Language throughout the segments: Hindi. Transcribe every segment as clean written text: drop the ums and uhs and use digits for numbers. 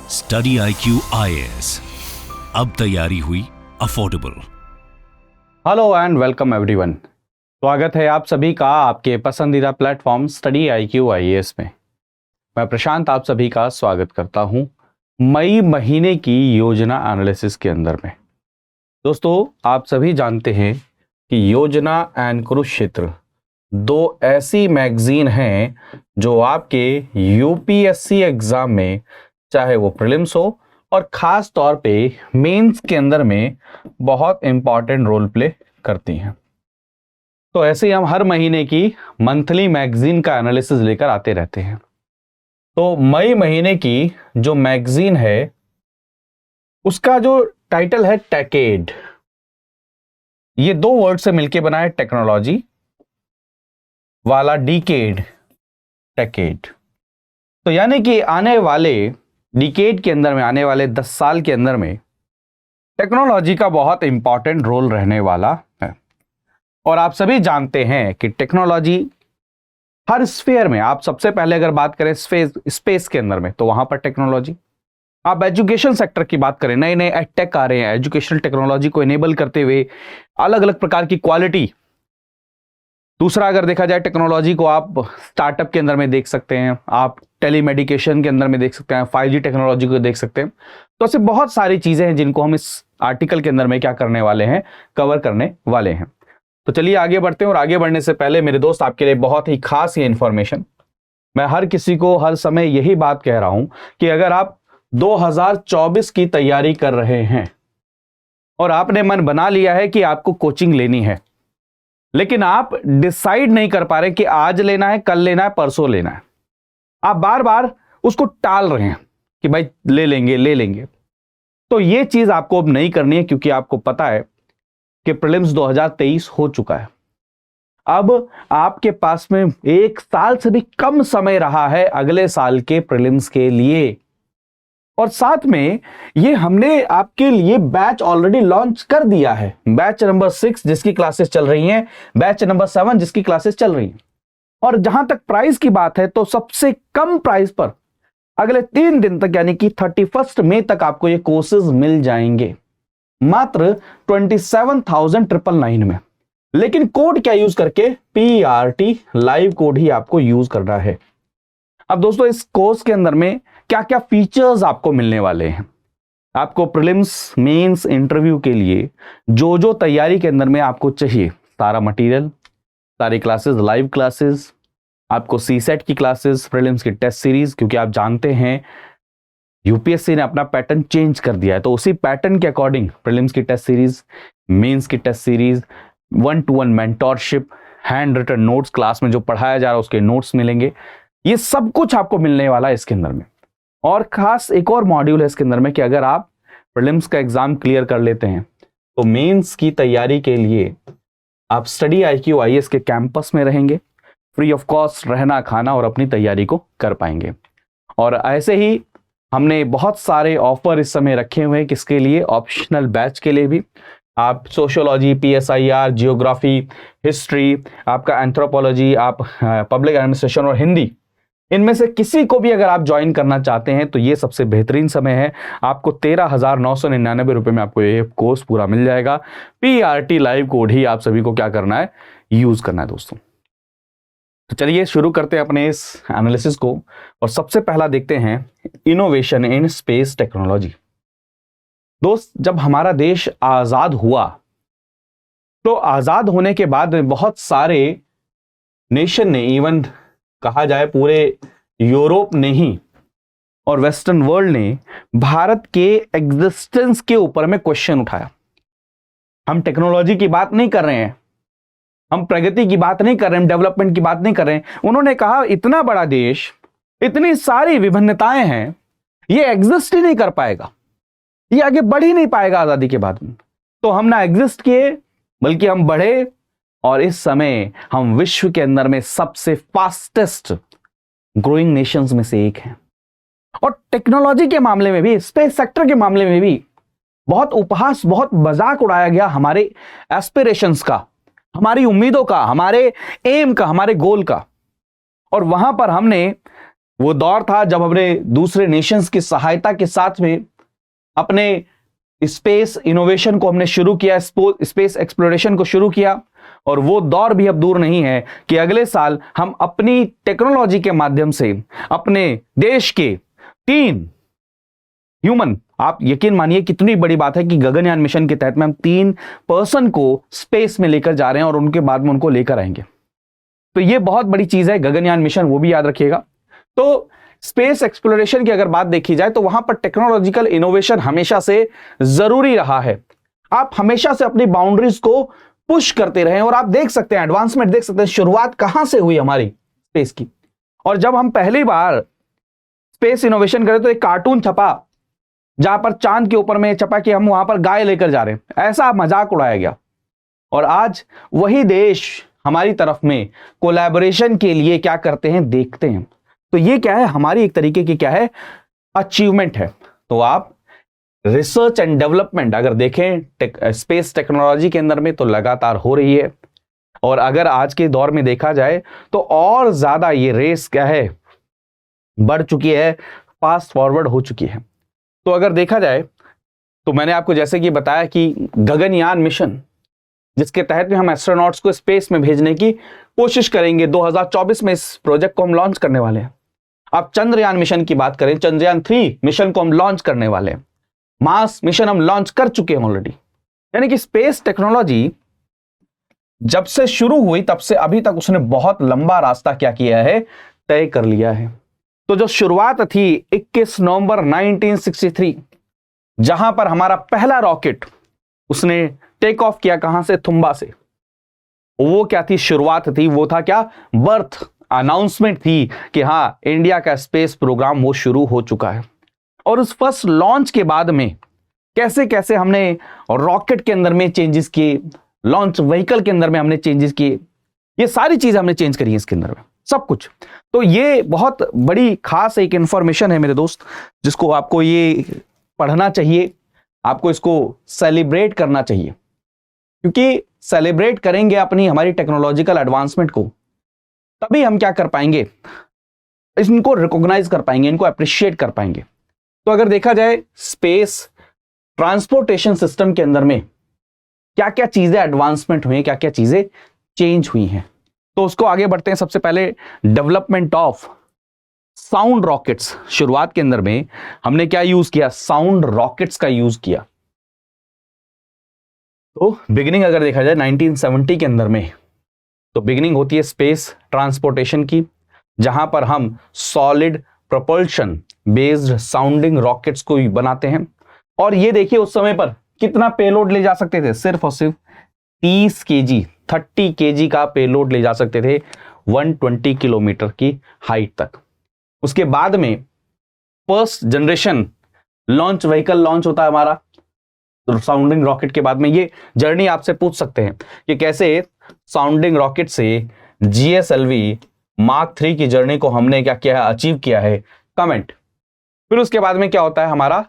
स्टडी IQ IAS, अब तैयारी हुई affordable. Hello and welcome everyone. स्वागत है आप सभी का आपके पसंदीदा प्लेटफॉर्म स्टडी IQ IAS में। मैं प्रशांत आप सभी का स्वागत करता हूं मई महीने की योजना एनालिसिस के अंदर में। दोस्तों, आप सभी जानते हैं कि योजना एंड कुरुक्षेत्र दो ऐसी मैगजीन हैं जो आपके यूपीएससी एग्जाम में, चाहे वो प्रीलिम्स हो और खास तौर पे मेंस के अंदर में, बहुत इंपॉर्टेंट रोल प्ले करती हैं। तो ऐसे ही हम हर महीने की मंथली मैगजीन का एनालिसिस लेकर आते रहते हैं। तो मई महीने की जो मैगजीन है उसका जो टाइटल है टेकेड। ये दो वर्ड से मिलके बना है, टेक्नोलॉजी वाला डिकेड, टेकेड। तो यानी कि आने वाले डिकेड के अंदर में, आने वाले 10 साल के अंदर में टेक्नोलॉजी का बहुत इंपॉर्टेंट रोल रहने वाला है। और आप सभी जानते हैं कि टेक्नोलॉजी हर स्फीयर में, आप सबसे पहले अगर बात करें स्पेस के अंदर में, तो वहां पर टेक्नोलॉजी। आप एजुकेशन सेक्टर की बात करें, नए नए एडटेक आ रहे हैं, एजुकेशनल टेक्नोलॉजी को इनेबल करते हुए अलग अलग प्रकार की क्वालिटी। दूसरा, अगर देखा जाए टेक्नोलॉजी को, आप स्टार्टअप के अंदर में देख सकते हैं, आप टेलीमेडिकेशन के अंदर में देख सकते हैं, 5G टेक्नोलॉजी को देख सकते हैं। तो ऐसे बहुत सारी चीजें हैं जिनको हम इस आर्टिकल के अंदर में क्या करने वाले हैं, कवर करने वाले हैं। तो चलिए आगे बढ़ते हैं। और आगे बढ़ने से पहले मेरे दोस्त, आपके लिए बहुत ही खास ये इंफॉर्मेशन, मैं हर किसी को हर समय यही बात कह रहा हूं कि अगर आप 2024 की तैयारी कर रहे हैं और आपने मन बना लिया है कि आपको कोचिंग लेनी है, लेकिन आप डिसाइड नहीं कर पा रहे कि आज लेना है, कल लेना है, परसों लेना है, आप बार बार उसको टाल रहे हैं कि भाई ले लेंगे, तो ये चीज आपको अब नहीं करनी है, क्योंकि आपको पता है कि प्रीलिम्स 2023 हो चुका है। अब आपके पास में 1 साल से भी कम समय रहा है अगले साल के प्रीलिम्स के लिए। और साथ में ये हमने आपके लिए बैच ऑलरेडी लॉन्च कर दिया है। बैच नंबर 6 जिसकी क्लासेस चल रही हैं, बैच नंबर 7 जिसकी क्लासेस चल रही हैं। और जहां तक प्राइस की बात है, तो सबसे कम प्राइस पर अगले 3 दिन तक, यानी कि 31 मई तक आपको ये कोर्सेज मिल जाएंगे मात्र 27,999 में। लेकिन कोड क्या यूज करके? PRT लाइव कोड ही आपको यूज करना है। अब दोस्तों, इस कोर्स के अंदर में क्या क्या फीचर्स आपको मिलने वाले हैं? आपको प्रीलिम्स, मेंस, इंटरव्यू के लिए जो तैयारी के अंदर में आपको चाहिए, सारा मटेरियल, सारी क्लासेस, लाइव क्लासेस, आपको CSET की क्लासेस, प्रीलिम्स की टेस्ट सीरीज, क्योंकि आप जानते हैं यूपीएससी ने अपना पैटर्न चेंज कर दिया है, तो उसी पैटर्न के अकॉर्डिंग प्रीलिम्स की टेस्ट सीरीज, मेंस की test series, 1-to-1 mentorship, hand written notes, class में जो पढ़ाया जा रहा है उसके नोट्स मिलेंगे। ये सब कुछ आपको मिलने वाला है इसके अंदर में। और खास एक और मॉड्यूल है इसके अंदर में कि अगर आप प्रीलिम्स का एग्जाम क्लियर कर लेते हैं तो मेंस की तैयारी के लिए आप स्टडी IQ IAS के कैंपस में रहेंगे, फ्री ऑफ कॉस्ट रहना, खाना और अपनी तैयारी को कर पाएंगे। और ऐसे ही हमने बहुत सारे ऑफर इस समय रखे हुए हैं, किसके लिए? ऑप्शनल बैच के लिए भी। आप सोशियोलॉजी, PSIR, जियोग्राफी, हिस्ट्री, आपका एंथ्रोपोलॉजी, आप पब्लिक एडमिनिस्ट्रेशन और हिंदी, इनमें से किसी को भी अगर आप ज्वाइन करना चाहते हैं तो ये सबसे बेहतरीन समय है। आपको 13,999 रुपए में आपको ये कोर्स पूरा मिल जाएगा। PRT लाइव कोड ही आप सभी को क्या करना है? यूज करना है दोस्तों। तो चलिए शुरू करते हैं अपने इस एनालिसिस को। और सबसे पहला देखते हैं इनोवेशन इन स्पेस टेक्नोलॉजी। दोस्त, जब हमारा देश आजाद हुआ, तो आजाद होने के बाद बहुत सारे नेशन ने, इवन कहा जाए पूरे यूरोप ने ही और वेस्टर्न वर्ल्ड ने भारत के एग्जिस्टेंस के ऊपर में क्वेश्चन उठाया। हम टेक्नोलॉजी की बात नहीं कर रहे हैं, हम प्रगति की बात नहीं कर रहे हैं, हम डेवलपमेंट की बात नहीं कर रहे हैं। उन्होंने कहा इतना बड़ा देश, इतनी सारी विभिन्नताएं हैं, ये एग्जिस्ट ही नहीं कर पाएगा, ये आगे बढ़ ही नहीं पाएगा आजादी के बाद में। तो हम ना एग्जिस्ट किए, बल्कि हम बढ़े। और इस समय हम विश्व के अंदर में सबसे फास्टेस्ट ग्रोइंग नेशंस में से एक हैं। और टेक्नोलॉजी के मामले में भी, स्पेस सेक्टर के मामले में भी बहुत उपहास, बहुत मजाक उड़ाया गया हमारे एस्पिरेशंस का, हमारी उम्मीदों का, हमारे एम का, हमारे गोल का। और वहां पर हमने वो दौर था जब हमने दूसरे नेशंस की सहायता के साथ में अपने स्पेस इनोवेशन को हमने शुरू किया, स्पेस एक्सप्लोरेशन को शुरू किया। और वो दौर भी अब दूर नहीं है कि अगले साल हम अपनी टेक्नोलॉजी के माध्यम से अपने देश के 3 ह्यूमन, आप यकीन मानिए कितनी बड़ी बात है कि गगनयान मिशन के तहत में हम 3 पर्सन को स्पेस में लेकर जा रहे हैं और उनके बाद में उनको लेकर आएंगे। तो ये बहुत बड़ी चीज है गगनयान मिशन, वो भी याद रखिएगा। तो स्पेस एक्सप्लोरेशन की अगर बात देखी जाए तो वहां पर टेक्नोलॉजिकल इनोवेशन हमेशा से जरूरी रहा है। आप हमेशा से अपनी बाउंड्रीज को पुश करते रहे और आप देख सकते हैं, एडवांसमेंट देख सकते हैं, शुरुआत कहां से हुई हमारी स्पेस की। और जब हम पहली बार स्पेस इनोवेशन करें तो एक कार्टून छपा जहां पर चांद के ऊपर में छपा कि हम वहां पर गाय लेकर जा रहे हैं, ऐसा मजाक उड़ाया गया। और आज वही देश हमारी तरफ में कोलैबोरेशन के लिए क्या करते हैं, देखते हैं। तो ये क्या है, हमारी एक तरीके की क्या है, अचीवमेंट है। तो आप रिसर्च एंड डेवलपमेंट अगर देखें स्पेस टेक्नोलॉजी के अंदर में तो लगातार हो रही है। और अगर आज के दौर में देखा जाए तो और ज्यादा ये रेस क्या है, बढ़ चुकी है, फास्ट फॉरवर्ड हो चुकी है। तो अगर देखा जाए तो मैंने आपको जैसे कि बताया कि गगनयान मिशन, जिसके तहत में हम एस्ट्रोनॉट्स को स्पेस में भेजने की कोशिश करेंगे, 2024 में इस प्रोजेक्ट को हम लॉन्च करने वाले हैं। अब चंद्रयान मिशन की बात करें, चंद्रयान 3 मिशन को हम लॉन्च करने वाले हैं। मार्स मिशन हम लॉन्च कर चुके हैं ऑलरेडी। यानी कि स्पेस टेक्नोलॉजी जब से शुरू हुई तब से अभी तक उसने बहुत लंबा रास्ता क्या किया है, तय कर लिया है। तो जो शुरुआत थी 21 नवंबर 1963, जहां पर हमारा पहला रॉकेट उसने टेक ऑफ किया, कहां से, थुम्बा से। वो क्या थी, शुरुआत थी, वो था क्या, बर्थ अनाउंसमेंट थी कि हां इंडिया का स्पेस प्रोग्राम वो शुरू हो चुका है। और उस फर्स्ट लॉन्च के बाद में कैसे कैसे हमने रॉकेट के अंदर में चेंजेस किए, लॉन्च व्हीकल के अंदर में हमने चेंजेस किए, ये सारी चीजें हमने चेंज करी है इसके अंदर में, सब कुछ। तो ये बहुत बड़ी खास एक इंफॉर्मेशन है मेरे दोस्त, जिसको आपको ये पढ़ना चाहिए, आपको इसको सेलिब्रेट करना चाहिए। क्योंकि सेलिब्रेट करेंगे अपनी हमारी टेक्नोलॉजिकल एडवांसमेंट को, तभी हम क्या कर पाएंगे, इनको रिकॉग्नाइज कर पाएंगे, इनको अप्रिशिएट कर पाएंगे। तो अगर देखा जाए स्पेस ट्रांसपोर्टेशन सिस्टम के अंदर में क्या क्या चीजें एडवांसमेंट हुई हैं, क्या क्या चीजें चेंज हुई हैं, तो उसको आगे बढ़ते हैं। सबसे पहले डेवलपमेंट ऑफ साउंड रॉकेट्स। शुरुआत के अंदर में हमने क्या यूज किया, साउंड रॉकेट्स का यूज किया। तो बिगिनिंग अगर देखा जाए 1970 के अंदर में, तो बिगिनिंग होती है स्पेस ट्रांसपोर्टेशन की, जहां पर हम solid propulsion based sounding rockets को बनाते हैं। और ये देखिए उस समय पर कितना पेलोड ले जा सकते थे, सिर्फ और सिर्फ 30 केजी का पेलोड ले जा सकते थे 120 किलोमीटर की हाइट तक। उसके बाद में first generation launch vehicle launch होता है हमारा साउंडिंग रॉकेट के बाद में। ये जर्नी आपसे पूछ सकते हैं कि कैसे साउंडिंग रॉकेट से GSLV मार्क 3 की जर्नी को हमने क्या किया है, अचीव किया है, कमेंट। फिर उसके बाद में क्या होता है, हमारा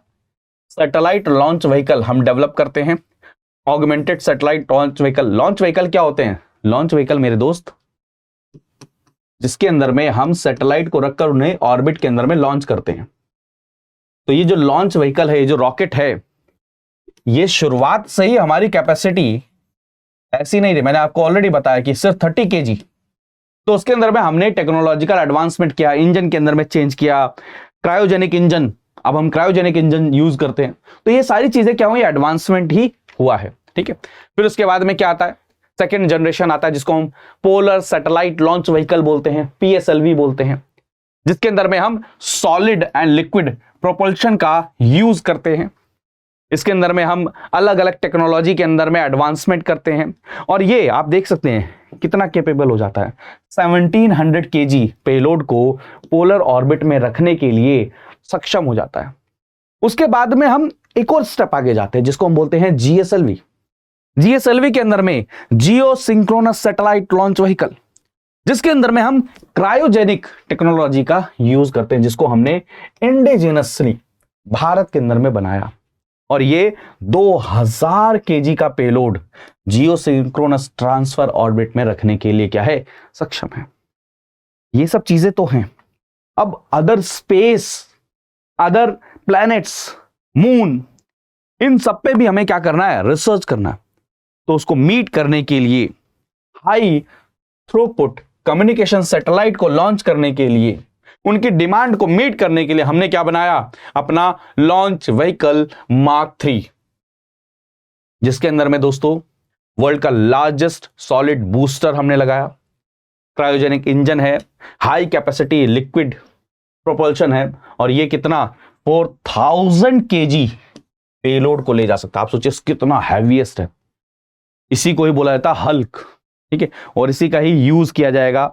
सैटेलाइट लॉन्च व्हीकल हम डेवलप करते हैं, augmented satellite launch vehicle. Launch vehicle क्या होते हैं, लॉन्च व्हीकल मेरे दोस्त, जिसके अंदर में हम सैटेलाइट को रखकर उन्हें ऑर्बिट के अंदर में लॉन्च करते हैं। तो ये जो लॉन्च व्हीकल है, ये जो रॉकेट है, ये शुरुआत से ही हमारी कैपेसिटी ऐसी नहीं रही। मैंने आपको ऑलरेडी बताया कि सिर्फ 30 kg। तो उसके अंदर में हमने टेक्नोलॉजिकल एडवांसमेंट किया, इंजन के अंदर में चेंज किया, क्रायोजेनिक इंजन, अब हम क्रायोजेनिक इंजन यूज करते हैं। तो ये सारी चीजें क्या हुई, एडवांसमेंट ही हुआ है, ठीक है। फिर उसके बाद में क्या आता है, सेकेंड जनरेशन आता है, जिसको हम पोलर सैटेलाइट लॉन्च व्हीकल बोलते हैं, PSLV बोलते हैं, जिसके अंदर में हम सॉलिड एंड लिक्विड प्रोपल्शन का यूज करते हैं। इसके अंदर में हम अलग अलग टेक्नोलॉजी के अंदर में एडवांसमेंट करते हैं। और ये आप देख सकते हैं कितना कैपेबल हो जाता है, 1700 kg पेलोड को पोलर ऑर्बिट में रखने के लिए सक्षम हो जाता है। उसके बाद में हम एक और स्टेप आगे जाते हैं, जिसको हम बोलते हैं GSLV। GSLV के अंदर में जियो सिंक्रोनस सैटेलाइट लॉन्च व्हीकल, जिसके अंदर में हम क्रायोजेनिक टेक्नोलॉजी का यूज करते हैं, जिसको हमने इंडिजिनसली भारत के अंदर में बनाया। और ये 2000 kg का पेलोड जियो सिंक्रोनस ट्रांसफर ऑर्बिट में रखने के लिए क्या है, सक्षम है। ये सब चीजें तो हैं। अब other space, other planets, moon, इन सब पे भी हमें क्या करना है, रिसर्च करना है। तो उसको मीट करने के लिए, हाई थ्रूपुट कम्युनिकेशन सैटेलाइट को लॉन्च करने के लिए, उनकी डिमांड को मीट करने के लिए हमने क्या बनाया, अपना लॉन्च व्हीकल मार्क 3, जिसके अंदर में दोस्तों वर्ल्ड का लार्जेस्ट सॉलिड बूस्टर हमने लगाया, क्रायोजेनिक इंजन है, हाई कैपेसिटी लिक्विड प्रोपल्शन है, और ये कितना 4000 kg पेलोड को ले जा सकता है। आप सोचिए कितना हैवीएस्ट है। इसी को ही बोला जाता है हल्क, ठीक है। और इसी का ही यूज किया जाएगा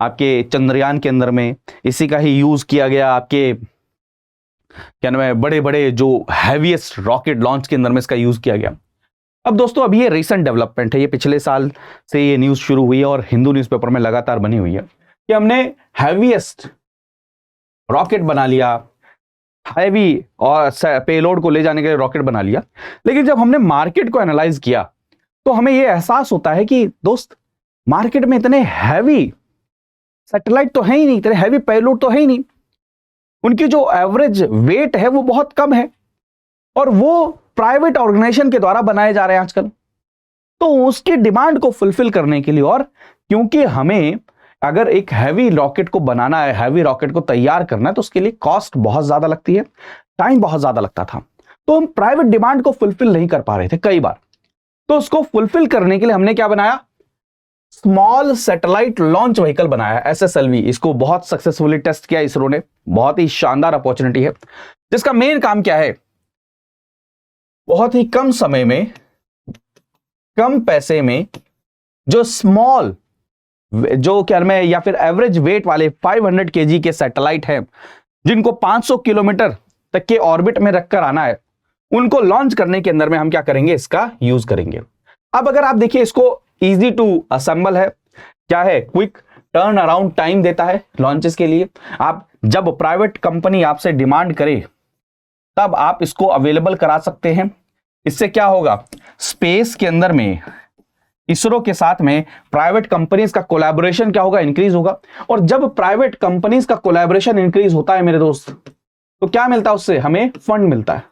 आपके चंद्रयान के अंदर में, इसी का ही यूज किया गया आपके क्या नाम है, बड़े बड़े जो हैवीएस्ट रॉकेट लॉन्च के अंदर में इसका यूज किया गया। अब दोस्तों अभी ये रिसेंट डेवलपमेंट है, ये पिछले साल से ये न्यूज शुरू हुई है और हिंदू न्यूज़पेपर में लगातार बनी हुई है कि हमने हैवीएस्ट रॉकेट बना लिया, हैवी और पेलोड को ले जाने के लिए रॉकेट बना लिया। लेकिन जब हमने मार्केट को एनालाइज किया तो हमें यह एहसास होता है कि दोस्त मार्केट में इतने हैवी सैटेलाइट तो है ही नहीं, इतने हैवी पेलोड तो है ही नहीं, उनकी जो एवरेज वेट है वो बहुत कम है, और वो प्राइवेट ऑर्गेनाइजेशन के द्वारा बनाए जा रहे हैं आजकल। तो उसकी डिमांड को फुलफिल करने के लिए, और क्योंकि हमें अगर एक हैवी रॉकेट को बनाना है, हैवी रॉकेट को तैयार करना है, तो उसके लिए कॉस्ट बहुत ज्यादा लगती है, टाइम बहुत ज्यादा लगता था, तो हम प्राइवेट डिमांड को फुलफिल नहीं कर पा रहे थे कई बार। तो उसको फुलफिल करने के लिए हमने क्या बनाया, स्मॉल सैटेलाइट लॉन्च व्हीकल बनाया, SSLV। इसको बहुत सक्सेसफुली टेस्ट किया इसरो ने, बहुत ही शानदार अपॉर्चुनिटी है, जिसका मेन काम क्या है, बहुत ही कम समय में, कम पैसे में, जो स्मॉल, जो क्या में या फिर एवरेज वेट वाले 500 kg के सैटेलाइट हैं, जिनको 500 किलोमीटर तक के ऑर्बिट में रखकर आना है, उनको लॉन्च करने के अंदर में हम क्या करेंगे, इसका यूज करेंगे। अब अगर आप देखिए, इसको इजी टू असेंबल है, क्या है, क्विक टर्न अराउंड टाइम देता है लॉन्चेस के लिए। आप जब प्राइवेट कंपनी आपसे डिमांड करे तब आप इसको अवेलेबल करा सकते हैं। इससे क्या होगा, स्पेस के अंदर में इसरो के साथ में प्राइवेट कंपनीज का कोलैबोरेशन क्या होगा, इंक्रीज होगा। और जब प्राइवेट कंपनीज का कोलैबोरेशन इंक्रीज होता है मेरे दोस्त, तो क्या मिलता है, उससे हमें फंड मिलता है,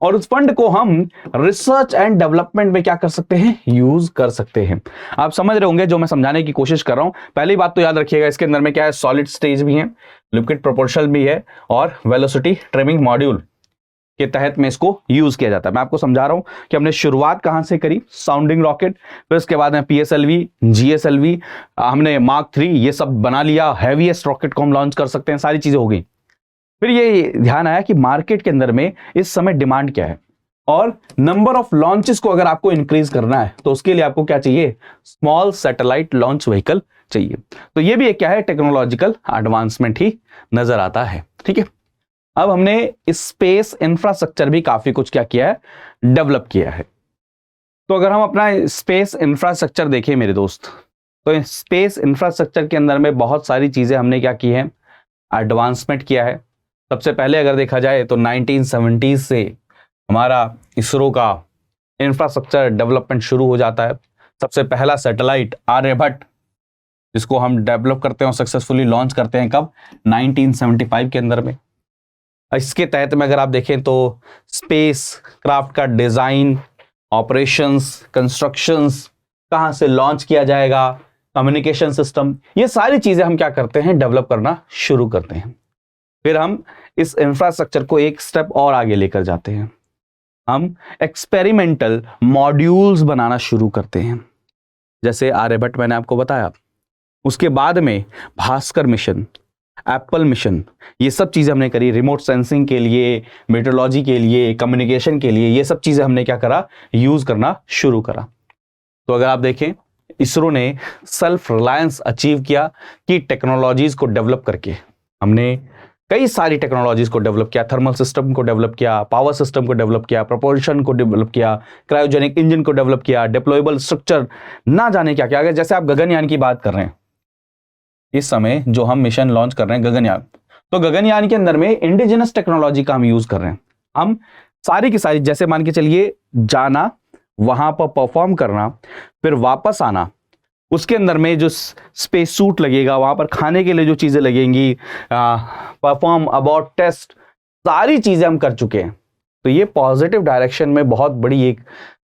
और उस फंड को हम रिसर्च एंड डेवलपमेंट में क्या कर सकते हैं, यूज कर सकते हैं। आप समझ रहे होंगे जो मैं समझाने की कोशिश कर रहा हूं। पहली बात तो याद रखिएगा, इसके अंदर में क्या है, सॉलिड स्टेज भी है, लिक्विड प्रोपोर्शनल भी है, और वेलोसिटी ट्रिमिंग मॉड्यूल के तहत में इसको यूज किया जाता है। मैं आपको समझा रहा हूं कि हमने शुरुआत कहां से करी, साउंडिंग रॉकेट, फिर उसके बाद में PSLV, GSLV, हमने मार्क 3 ये सब बना लिया, हैवीएस्ट रॉकेट को हम लॉन्च कर सकते हैं, सारी चीजें हो गई। फिर ये ध्यान आया कि मार्केट के अंदर में इस समय डिमांड क्या है, और नंबर ऑफ लॉन्चेस को अगर आपको इंक्रीज करना है तो उसके लिए आपको क्या चाहिए, स्मॉल सैटेलाइट लॉन्च व्हीकल चाहिए। तो ये भी एक क्या है, टेक्नोलॉजिकल एडवांसमेंट ही नजर आता है, ठीक है। अब हमने स्पेस इंफ्रास्ट्रक्चर भी काफी कुछ क्या किया है, डेवलप किया है। तो अगर हम अपना स्पेस इंफ्रास्ट्रक्चर देखें मेरे दोस्त, तो स्पेस इंफ्रास्ट्रक्चर के अंदर में बहुत सारी चीजें हमने क्या की है, एडवांसमेंट किया है। सबसे पहले अगर देखा जाए तो 1970s से हमारा इसरो का इंफ्रास्ट्रक्चर डेवलपमेंट शुरू हो जाता है। सबसे पहला सैटेलाइट आर्यभट्ट, जिसको हम डेवलप करते हैं और सक्सेसफुली लॉन्च करते हैं कब, 1975 के अंदर में। इसके तहत में अगर आप देखें तो स्पेस क्राफ्ट का डिजाइन, ऑपरेशंस, कंस्ट्रक्शंस, कहां से लॉन्च किया जाएगा, कम्युनिकेशन सिस्टम, ये सारी चीजें हम क्या करते हैं, डेवलप करना शुरू करते हैं। फिर हम इस इंफ्रास्ट्रक्चर को एक स्टेप और आगे लेकर जाते हैं, हम एक्सपेरिमेंटल मॉड्यूल्स बनाना शुरू करते हैं, जैसे आर्यभट्ट मैंने आपको बताया। उसके बाद में भास्कर मिशन, एप्पल मिशन, ये सब चीजें हमने करी, रिमोट सेंसिंग के लिए, मेट्रोलॉजी के लिए, कम्युनिकेशन के लिए, ये सब चीजें हमने क्या करा, यूज करना शुरू करा। तो अगर आप देखें, इसरो ने सेल्फ रिलायंस अचीव किया कि टेक्नोलॉजीज को डेवलप करके हमने कई सारी टेक्नोलॉजीज को डेवलप किया, थर्मल सिस्टम को डेवलप किया, पावर सिस्टम को डेवलप किया, प्रोपल्शन को डेवलप किया, क्रायोजेनिक इंजन को डेवलप किया, डिप्लॉयबल स्ट्रक्चर, ना जाने क्या क्या। जैसे आप गगनयान की बात कर रहे हैं, इस समय जो हम मिशन लॉन्च कर रहे हैं गगनयान, तो गगनयान के अंदर में इंडिजिनस टेक्नोलॉजी का हम यूज कर रहे हैं। हम सारी की सारी, जैसे मान के चलिए, जाना, वहां पर परफॉर्म करना, फिर वापस आना, उसके अंदर में जो स्पेस सूट लगेगा, वहाँ पर खाने के लिए जो चीज़ें लगेंगी, परफॉर्म अबाउट टेस्ट, सारी चीज़ें हम कर चुके हैं। तो ये पॉजिटिव डायरेक्शन में बहुत बड़ी एक,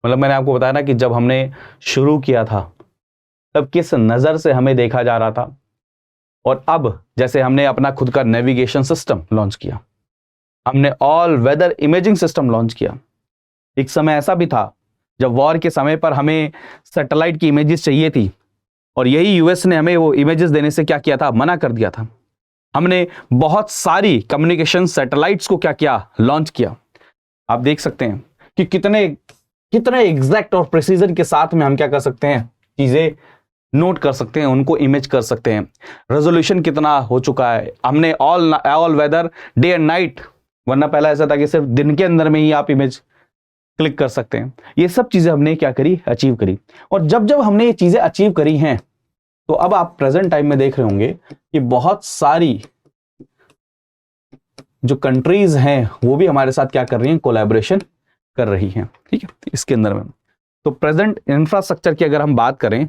मतलब मैंने आपको बताया ना कि जब हमने शुरू किया था तब किस नज़र से हमें देखा जा रहा था, और अब जैसे हमने अपना खुद का नेविगेशन सिस्टम लॉन्च किया, हमने all weather imaging system launch किया। एक समय ऐसा भी था जब वॉर के समय पर हमें सैटेलाइट की इमेजेस चाहिए थी, और यही यूएस ने हमें वो इमेजेस देने से क्या किया था, मना कर दिया था। हमने बहुत सारी कम्युनिकेशन सैटेलाइट्स को क्या किया, लॉन्च किया। आप देख सकते हैं कि कितने एग्जैक्ट और प्रिसीजन के साथ में हम क्या कर सकते हैं, चीजें नोट कर सकते हैं, उनको इमेज कर सकते हैं। रेजोल्यूशन कितना हो चुका है, हमने all weather day and night, वरना पहला ऐसा था कि सिर्फ दिन के अंदर में ही आप इमेज क्लिक कर सकते हैं। ये सब चीजें हमने क्या करी, अचीव करी। और जब जब हमने ये चीजें अचीव करी हैं, तो अब आप प्रेजेंट टाइम में देख रहे होंगे कि बहुत सारी जो कंट्रीज हैं वो भी हमारे साथ क्या कर रही हैं, कोलैबोरेशन कर रही हैं। ठीक है, इसके अंदर में तो प्रेजेंट इंफ्रास्ट्रक्चर की अगर हम बात करें,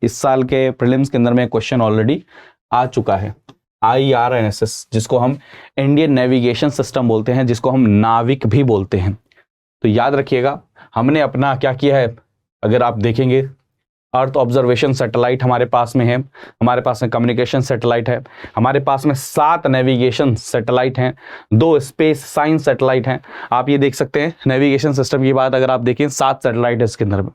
इस साल के प्रीलिम्स के अंदर में क्वेश्चन ऑलरेडी आ चुका है, IRNSS, जिसको हम इंडियन नेविगेशन सिस्टम बोलते हैं, जिसको हम नाविक भी बोलते हैं। तो याद रखिएगा, हमने अपना क्या किया है, अगर आप देखेंगे अर्थ ऑब्जर्वेशन सैटेलाइट हमारे पास में है, हमारे पास में कम्युनिकेशन सैटेलाइट है, हमारे पास में 7 नेविगेशन सैटेलाइट हैं, 2 स्पेस साइंस सैटेलाइट हैं। आप ये देख सकते हैं नेविगेशन सिस्टम की बात अगर आप देखें, 7 सैटेलाइट है इसके अंदर में,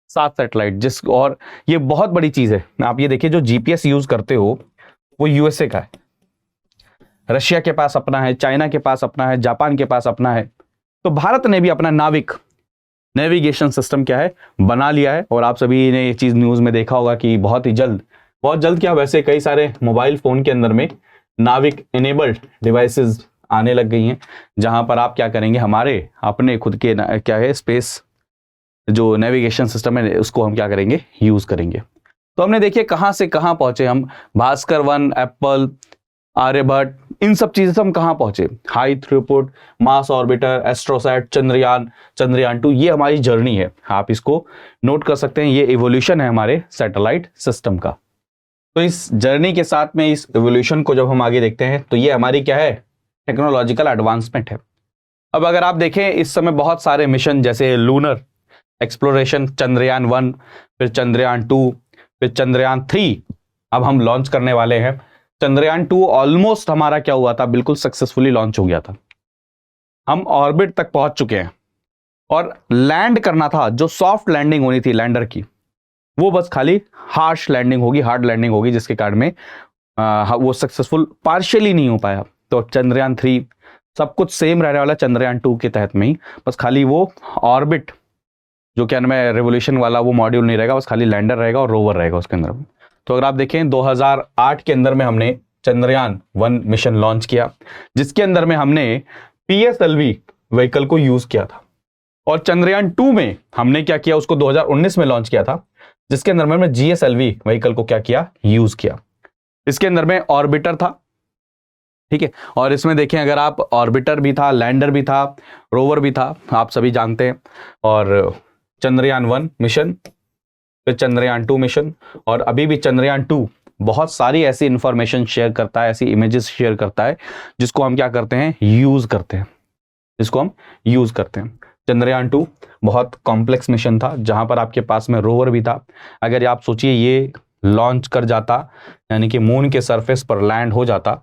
7 सैटेलाइट। और ये बहुत बड़ी चीज है। आप ये देखिए, जो जीपीएस यूज करते हो वो यूएसए का है, रशिया के पास अपना है, चाइना के पास अपना है, जापान के पास अपना है। तो भारत ने भी अपना नाविक नेविगेशन सिस्टम क्या है, बना लिया है। और आप सभी ने ये चीज न्यूज में देखा होगा कि बहुत जल्द क्या, वैसे कई सारे मोबाइल फोन के अंदर में नाविक इनेबल्ड डिवाइसेस आने लग गई हैं, जहां पर आप क्या करेंगे, हमारे अपने खुद के क्या है, स्पेस जो नेविगेशन सिस्टम है उसको हम क्या करेंगे, यूज करेंगे। तो हमने देखिए कहां से कहां पहुंचे हम, भास्कर 1, एप्पल, आर्यभट्ट, इन सब चीजों से हम कहां पहुंचे, हाई थ्रूपुट, मास ऑर्बिटर, एस्ट्रोसैट, चंद्रयान 2, ये हमारी जर्नी है। आप इसको नोट कर सकते हैं, ये इवोल्यूशन है हमारे सैटेलाइट सिस्टम का। तो इस जर्नी के साथ में इस इवोल्यूशन को जब हम आगे देखते हैं, तो ये हमारी क्या है, टेक्नोलॉजिकल एडवांसमेंट है। अब अगर आप देखें, इस समय बहुत सारे मिशन, जैसे लूनर एक्सप्लोरेशन, चंद्रयान 1, फिर चंद्रयान 2, फिर चंद्रयान 3 अब हम लॉन्च करने वाले हैं। चंद्रयान 2 ऑलमोस्ट हमारा क्या हुआ था, बिल्कुल सक्सेसफुली लॉन्च हो गया था। हम ऑर्बिट तक पहुंच चुके हैं, और लैंड करना था, जो सॉफ्ट लैंडिंग होनी थी लैंडर की, वो बस खाली हार्श लैंडिंग होगी, हार्ड लैंडिंग होगी, जिसके कारण में वो सक्सेसफुल पार्शियली नहीं हो पाया। तो चंद्रयान 3 सब कुछ सेम रहने वाला चंद्रयान 2 के तहत में ही, बस खाली वो ऑर्बिट जो क्या नाम है, रेवोल्यूशन वाला वो मॉड्यूल नहीं रहेगा, बस खाली लैंडर रहेगा और रोवर रहेगा उसके अंदर। तो अगर आप देखें 2008 के अंदर में हमने चंद्रयान 1 मिशन लॉन्च किया, जिसके अंदर में हमने PSLV व्हीकल को यूज किया था। और चंद्रयान 2 में हमने क्या किया, उसको 2019 में लॉन्च किया था, जिसके अंदर में GSLV व्हीकल को क्या किया, यूज किया। इसके अंदर में ऑर्बिटर था, ठीक है, और इसमें देखें अगर आप, ऑर्बिटर भी था, लैंडर भी था, रोवर भी था, आप सभी जानते हैं। और चंद्रयान 1 मिशन, फिर चंद्रयान 2 मिशन, और अभी भी चंद्रयान 2 बहुत सारी ऐसी इंफॉर्मेशन शेयर करता है, ऐसी इमेजेस शेयर करता है, जिसको हम क्या करते हैं, यूज करते हैं, जिसको हम यूज करते हैं। चंद्रयान 2 बहुत कॉम्प्लेक्स मिशन था, जहां पर आपके पास में रोवर भी था। अगर आप सोचिए ये लॉन्च कर जाता, यानी कि मून के सरफेस पर लैंड हो जाता,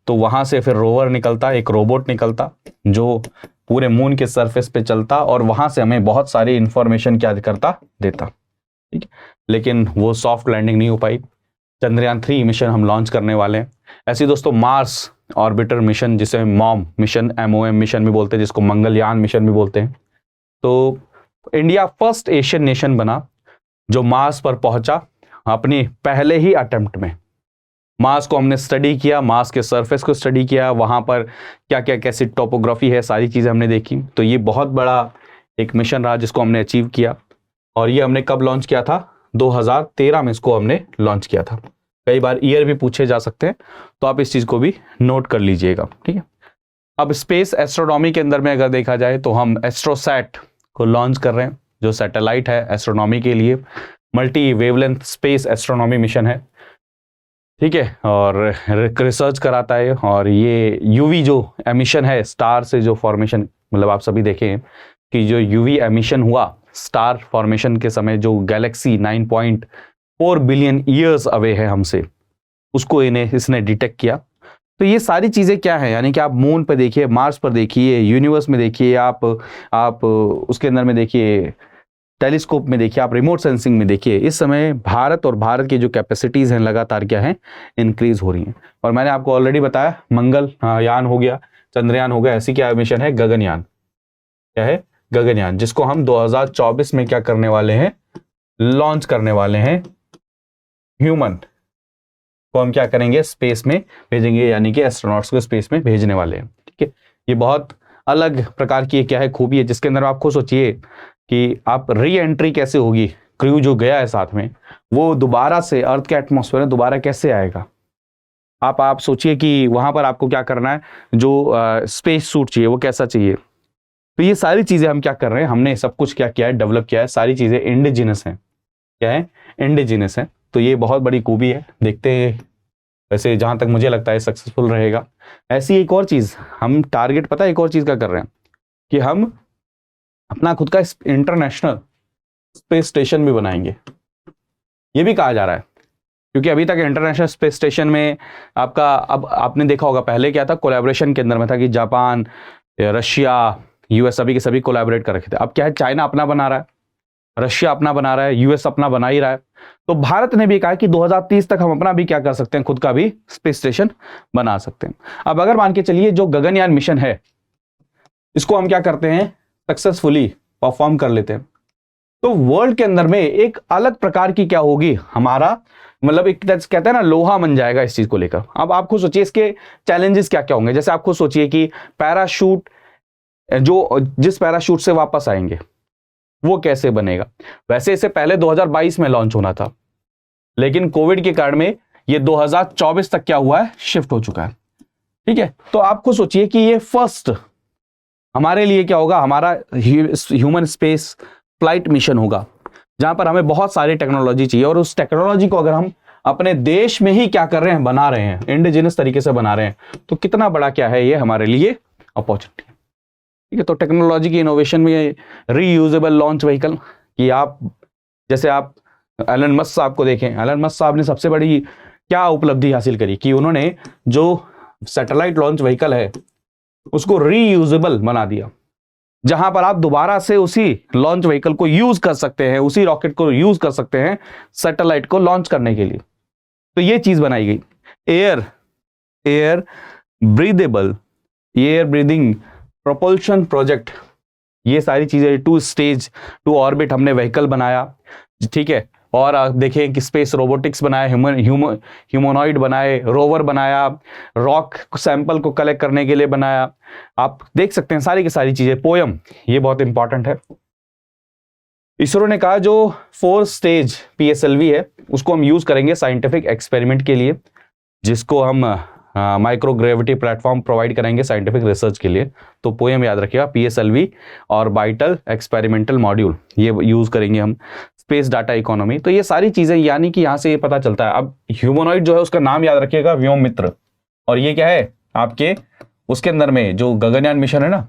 तो वहां से फिर रोवर निकलता, एक रोबोट निकलता जो पूरे मून के सरफेस पे चलता, और वहां से हमें बहुत सारी इंफॉर्मेशन क्या करता, देता, ठीक है। लेकिन वो सॉफ्ट लैंडिंग नहीं हो पाई। चंद्रयान 3 मिशन हम लॉन्च करने वाले हैं। ऐसे दोस्तों, मार्स ऑर्बिटर मिशन, जिसे मॉम मिशन, MOM मिशन भी बोलते हैं, जिसको मंगलयान मिशन भी बोलते हैं। तो इंडिया फर्स्ट एशियन नेशन बना जो मार्स पर पहुंचा अपनी पहले ही अटेम्प्ट में। मार्स को हमने स्टडी किया, मार्स के सरफेस को स्टडी किया, वहां पर क्या क्या कैसी टोपोग्राफी है, सारी चीजें हमने देखी। तो ये बहुत बड़ा एक मिशन रहा जिसको हमने अचीव किया। और ये हमने कब लॉन्च किया था, 2013 में इसको हमने लॉन्च किया था। कई बार ईयर भी पूछे जा सकते हैं, तो आप इस चीज को भी नोट कर लीजिएगा, ठीक है। अब स्पेस एस्ट्रोनॉमी के अंदर में अगर देखा जाए, तो हम एस्ट्रोसैट को लॉन्च कर रहे हैं, जो सैटेलाइट है एस्ट्रोनॉमी के लिए, multi wavelength space astronomy mission है, ठीक है, और रिसर्च कराता है। और ये यूवी जो एमिशन है स्टार से, जो फॉर्मेशन, मतलब आप सभी देखें कि जो यूवी एमिशन हुआ स्टार फॉर्मेशन के समय, जो गैलेक्सी 9.4 बिलियन ईयर्स अवे है हमसे, उसको इसने डिटेक्ट किया। तो ये सारी चीज़ें क्या है, यानी कि आप मून पर देखिए, मार्स पर देखिए, यूनिवर्स में देखिए, आप उसके अंदर में देखिए, टेलीस्कोप में देखिए, आप रिमोट सेंसिंग में देखिए, इस समय भारत और भारत की जो कैपेसिटीज़ हैं लगातार क्या है, इंक्रीज हो रही हैं। और मैंने आपको ऑलरेडी बताया, मंगल यान हो गया, चंद्रयान हो गया, ऐसी क्या मिशन है, गगनयान। क्या है, गगनयान, जिसको हम 2024 में क्या करने वाले हैं, लॉन्च करने वाले हैं। ह्यूमन को हम क्या करेंगे, स्पेस में भेजेंगे, यानी कि एस्ट्रोनॉट्स को स्पेस में भेजने वाले हैं, ठीक है। ये बहुत अलग प्रकार की क्या है, खूबी है, जिसके अंदर आप खुद सोचिए कि आप री एंट्री कैसे होगी, क्रू जो गया है साथ में, वो दोबारा से अर्थ के एटमॉस्फेयर में दोबारा कैसे आएगा। आप सोचिए कि वहां पर आपको क्या करना है, जो स्पेस सूट चाहिए वो कैसा चाहिए। तो ये सारी चीजें हम क्या कर रहे हैं, हमने सब कुछ क्या किया है, डेवलप किया है, सारी चीजें इंडिजिनस हैं। क्या है, इंडिजिनस है। तो ये बहुत बड़ी खूबी है, देखते हैं वैसे जहां तक मुझे लगता है सक्सेसफुल रहेगा। ऐसी एक और चीज हम टारगेट, पता है एक और चीज का कर रहे हैं कि हम अपना खुद का इंटरनेशनल स्पेस स्टेशन भी बनाएंगे। ये भी कहा जा रहा है, क्योंकि अभी तक इंटरनेशनल स्पेस स्टेशन में आपका, अब आपने देखा होगा पहले क्या था, कोलैबोरेशन के अंदर में था कि जापान, रशिया, यूएस सभी के सभी कोलैबोरेट कर रखे थे। अब क्या है, चाइना अपना बना रहा है, रशिया अपना बना रहा है, यूएस अपना बना ही रहा है। तो भारत ने भी कहा कि 2030 तक हम अपना भी क्या कर सकते हैं, खुद का भी स्पेस स्टेशन बना सकते हैं। अब अगर मान के चलिए जो गगनयान मिशन है, इसको हम क्या करते हैं, सक्सेसफुली परफॉर्म कर लेते हैं, तो वर्ल्ड के अंदर में एक अलग प्रकार की क्या होगी हमारा, मतलब एक कहते हैं ना, लोहा बन जाएगा इस चीज को लेकर। अब आप खुद सोचिए इसके चैलेंजेस क्या क्या होंगे। जैसे आप खुद सोचिए कि पैराशूट, जो जिस पैराशूट से वापस आएंगे वो कैसे बनेगा। वैसे इसे पहले 2022 में लॉन्च होना था, लेकिन कोविड के कारण में ये 2024 तक क्या हुआ है, शिफ्ट हो चुका है, ठीक है। तो आप खुद सोचिए कि ये फर्स्ट हमारे लिए क्या होगा, हमारा ह्यूमन स्पेस फ्लाइट मिशन होगा, जहां पर हमें बहुत सारी टेक्नोलॉजी चाहिए, और उस टेक्नोलॉजी को अगर हम अपने देश में ही क्या कर रहे हैं, बना रहे हैं, इंडिजिनस तरीके से बना रहे हैं, तो कितना बड़ा क्या है ये हमारे लिए अपॉर्चुनिटी, ठीक है। तो टेक्नोलॉजी की इनोवेशन में रीयूजेबल लॉन्च व्हीकल, कि आप जैसे आप एलन मस्क साहब को देखें, एलन मस्क साहब ने सबसे बड़ी क्या उपलब्धि हासिल करी कि उन्होंने जो सैटेलाइट लॉन्च व्हीकल है उसको रीयूजेबल बना दिया, जहां पर आप दोबारा से उसी लॉन्च व्हीकल को यूज कर सकते हैं, उसी रॉकेट को यूज कर सकते हैं सैटेलाइट को लॉन्च करने के लिए। तो ये चीज बनाई गई। Air breathable, air breathing propulsion project, ये सारी चीजें, 2 स्टेज 2 ऑर्बिट हमने व्हीकल बनाया, ठीक है। और आप देखें कि स्पेस रोबोटिक्स बनाया, ह्यूमनॉइड बनाए, रोवर बनाया, रॉक सैंपल को कलेक्ट करने के लिए बनाया। आप देख सकते हैं सारी की सारी चीजें। पोयम, ये बहुत इंपॉर्टेंट है। इसरो ने कहा जो 4 स्टेज PSLV है उसको हम यूज करेंगे साइंटिफिक एक्सपेरिमेंट के लिए, जिसको हम माइक्रो ग्रेविटी प्लेटफॉर्म प्रोवाइड करेंगे साइंटिफिक रिसर्च के लिए। तो पोयम याद रखिएगा, PSLV और बाइटल एक्सपेरिमेंटल मॉड्यूल, ये यूज करेंगे हम। स्पेस डाटा इकोनॉमी, तो ये सारी चीजें, यानी कि यहां से ये पता चलता है। अब ह्यूमनॉइड जो है उसका नाम याद रखिएगा, व्योम मित्र, और ये क्या है आपके उसके अंदर में जो गगनयान मिशन है ना,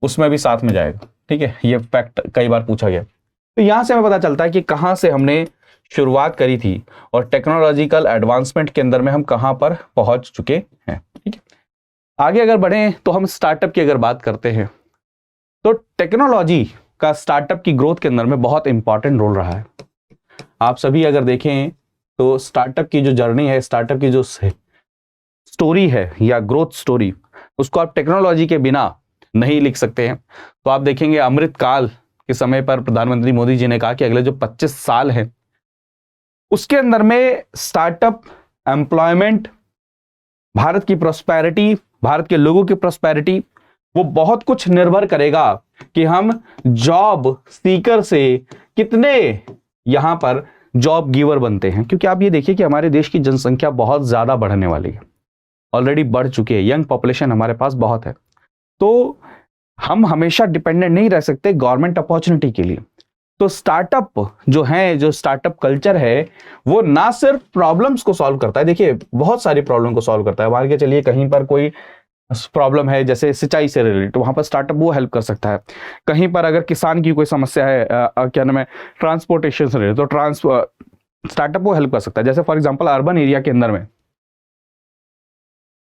उसमें भी साथ में जाएगा, ठीक है। ये फैक्ट कई बार पूछा गया। तो यहां से हमें पता चलता है कि कहां से हमने शुरुआत करी थी और टेक्नोलॉजिकल एडवांसमेंट के अंदर में हम कहां पर पहुंच चुके हैं, ठीक है। आगे अगर बढ़े तो हम स्टार्टअप की अगर बात करते हैं, तो टेक्नोलॉजी का स्टार्टअप की ग्रोथ के अंदर में बहुत इंपॉर्टेंट रोल रहा है। आप सभी अगर देखें तो स्टार्टअप की जो जर्नी है, स्टार्टअप की जो स्टोरी है या ग्रोथ स्टोरी, उसको आप टेक्नोलॉजी के बिना नहीं लिख सकते हैं। तो आप देखेंगे अमृत काल के समय पर प्रधानमंत्री मोदी जी ने कहा कि अगले जो 25 साल हैं उसके अंदर में स्टार्टअप, एम्प्लॉयमेंट, भारत की प्रॉस्पेरिटी, भारत के लोगों की प्रॉस्पेरिटी, वो बहुत कुछ निर्भर करेगा कि हम जॉब सीकर से कितने यहां पर जॉब गिवर बनते हैं। क्योंकि आप ये देखिए कि हमारे देश की जनसंख्या बहुत ज्यादा बढ़ने वाली है, ऑलरेडी बढ़ चुकी है, यंग पॉपुलेशन हमारे पास बहुत है। तो हम हमेशा डिपेंडेंट नहीं रह सकते गवर्नमेंट अपॉर्चुनिटी के लिए। तो स्टार्टअप जो स्टार्टअप कल्चर है वो ना सिर्फ प्रॉब्लम्स को सॉल्व करता है, देखिए बहुत सारी प्रॉब्लम को सॉल्व करता है। मान के चलिए कहीं पर कोई प्रॉब्लम है जैसे सिंचाई से रिलेटेड, वहां पर स्टार्टअप वो हेल्प कर सकता है। कहीं पर अगर किसान की कोई समस्या है, क्या नाम है, ट्रांसपोर्टेशन से रिलेटेड, तो स्टार्टअप वो हेल्प कर सकता है। जैसे फॉर एग्जांपल अर्बन एरिया के अंदर में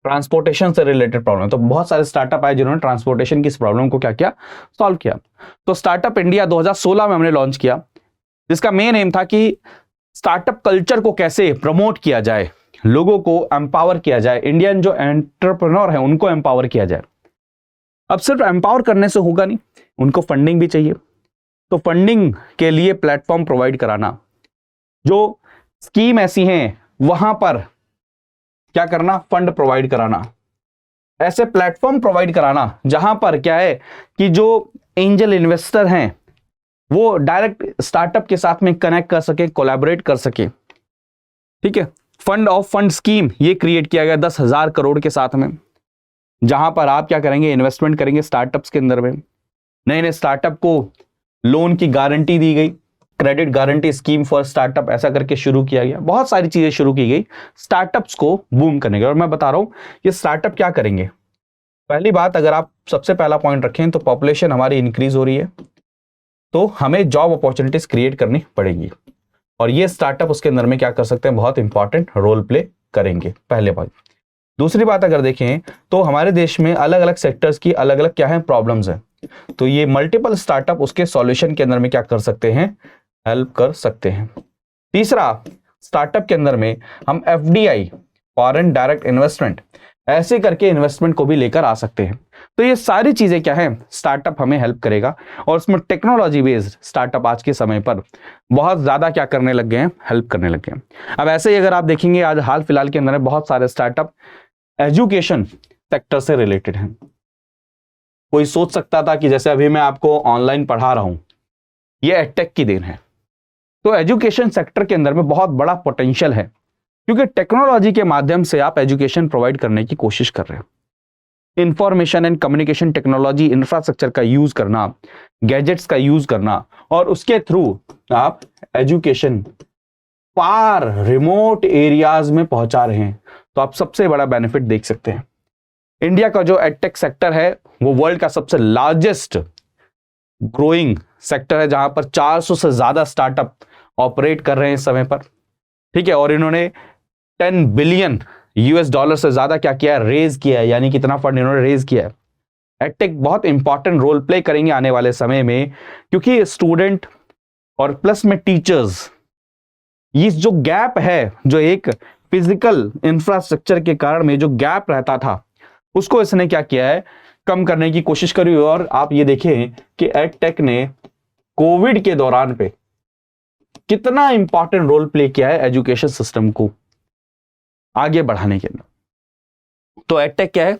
ट्रांसपोर्टेशन से रिलेटेड प्रॉब्लम, तो बहुत सारे स्टार्टअप आए जिन्होंने ट्रांसपोर्टेशन की इस प्रॉब्लम को क्या किया, सॉल्व किया। तो स्टार्टअप इंडिया 2016 में हमने लॉन्च किया, जिसका मेन एम था कि स्टार्टअप कल्चर को कैसे प्रमोट किया जाए, लोगों को एम्पावर किया जाए, इंडियन जो एंटरप्रेन्योर है उनको एम्पावर किया जाए। अब सिर्फ एम्पावर करने से होगा नहीं, उनको फंडिंग भी चाहिए। तो फंडिंग के लिए प्लेटफॉर्म प्रोवाइड कराना, जो स्कीम ऐसी हैं वहां पर क्या करना, फंड प्रोवाइड कराना, ऐसे प्लेटफॉर्म प्रोवाइड कराना जहां पर क्या है कि जो एंजल इन्वेस्टर हैं वो डायरेक्ट स्टार्टअप के साथ में कनेक्ट कर सके, कोलैबोरेट कर सके। ठीक है, फंड ऑफ फंड स्कीम ये क्रिएट किया गया 10,000 करोड़ के साथ में, जहां पर आप क्या करेंगे, इन्वेस्टमेंट करेंगे स्टार्टअप्स के अंदर में। नए नए स्टार्टअप को लोन की गारंटी दी गई, credit guarantee scheme for startup, ऐसा करके शुरू किया गया। बहुत सारी चीजें शुरू की गई स्टार्टअप्स को बूम करने के। और मैं बता रहा हूं ये स्टार्टअप क्या करेंगे। पहली बात, अगर आप सबसे पहला पॉइंट रखें तो पॉपुलेशन हमारी इंक्रीज हो रही है, तो हमें जॉब अपॉर्चुनिटीज क्रिएट करनी पड़ेगी, और ये स्टार्टअप उसके अंदर में क्या कर सकते हैं, बहुत इंपॉर्टेंट रोल प्ले करेंगे, पहले बात। दूसरी बात अगर देखें तो हमारे देश में अलग अलग सेक्टर्स की अलग अलग क्या है, प्रॉब्लम्स हैं, तो ये मल्टीपल स्टार्टअप उसके सॉल्यूशन के अंदर में क्या कर सकते हैं, हेल्प कर सकते हैं। तीसरा, स्टार्टअप के अंदर में हम FDI, फॉरेन डायरेक्ट इन्वेस्टमेंट, ऐसे करके इन्वेस्टमेंट को भी लेकर आ सकते हैं। तो ये सारी चीजें क्या है, स्टार्टअप हमें हेल्प करेगा, और उसमें टेक्नोलॉजी बेस्ड स्टार्टअप आज के समय पर बहुत ज्यादा क्या करने लग गए हैं, हेल्प करने लग गए हैं। अब ऐसे ही अगर आप देखेंगे आज हाल फिलहाल के अंदर बहुत सारे स्टार्टअप एजुकेशन सेक्टर से रिलेटेड हैं। कोई सोच सकता था कि जैसे अभी मैं आपको ऑनलाइन पढ़ा रहा हूं, ये एडटेक की देन है। तो एजुकेशन सेक्टर के अंदर में बहुत बड़ा पोटेंशियल है, क्योंकि टेक्नोलॉजी के माध्यम से आप एजुकेशन प्रोवाइड करने की कोशिश कर रहे हैं। Information and communication technology infrastructure का यूज करना, गैजेट्स का यूज करना, और उसके थ्रू आप एजुकेशन फार रिमोट एरियाज में पहुंचा रहे हैं। तो आप सबसे बड़ा बेनिफिट देख सकते हैं। इंडिया का जो एडटेक सेक्टर है वो वर्ल्ड का सबसे लार्जेस्ट ग्रोइंग सेक्टर है, जहां पर 400 से ज्यादा स्टार्टअप ऑपरेट कर रहे हैं इस समय पर। ठीक है, और इन्होंने 10 बिलियन $US से ज्यादा क्या किया है, रेज किया है, यानी कितना फंड इन्होंने रेज किया है। एडटेक बहुत इंपॉर्टेंट रोल प्ले करेंगे आने वाले समय में, क्योंकि स्टूडेंट और प्लस में टीचर्स, ये जो गैप है, जो एक फिजिकल इंफ्रास्ट्रक्चर के कारण में जो गैप रहता था, उसको इसने क्या किया है, कम करने की कोशिश करी। और आप ये देखें कि एडटेक ने कोविड के दौरान पे कितना इंपॉर्टेंट रोल प्ले किया है एजुकेशन सिस्टम को आगे बढ़ाने के अंदर। तो एडटेक क्या है,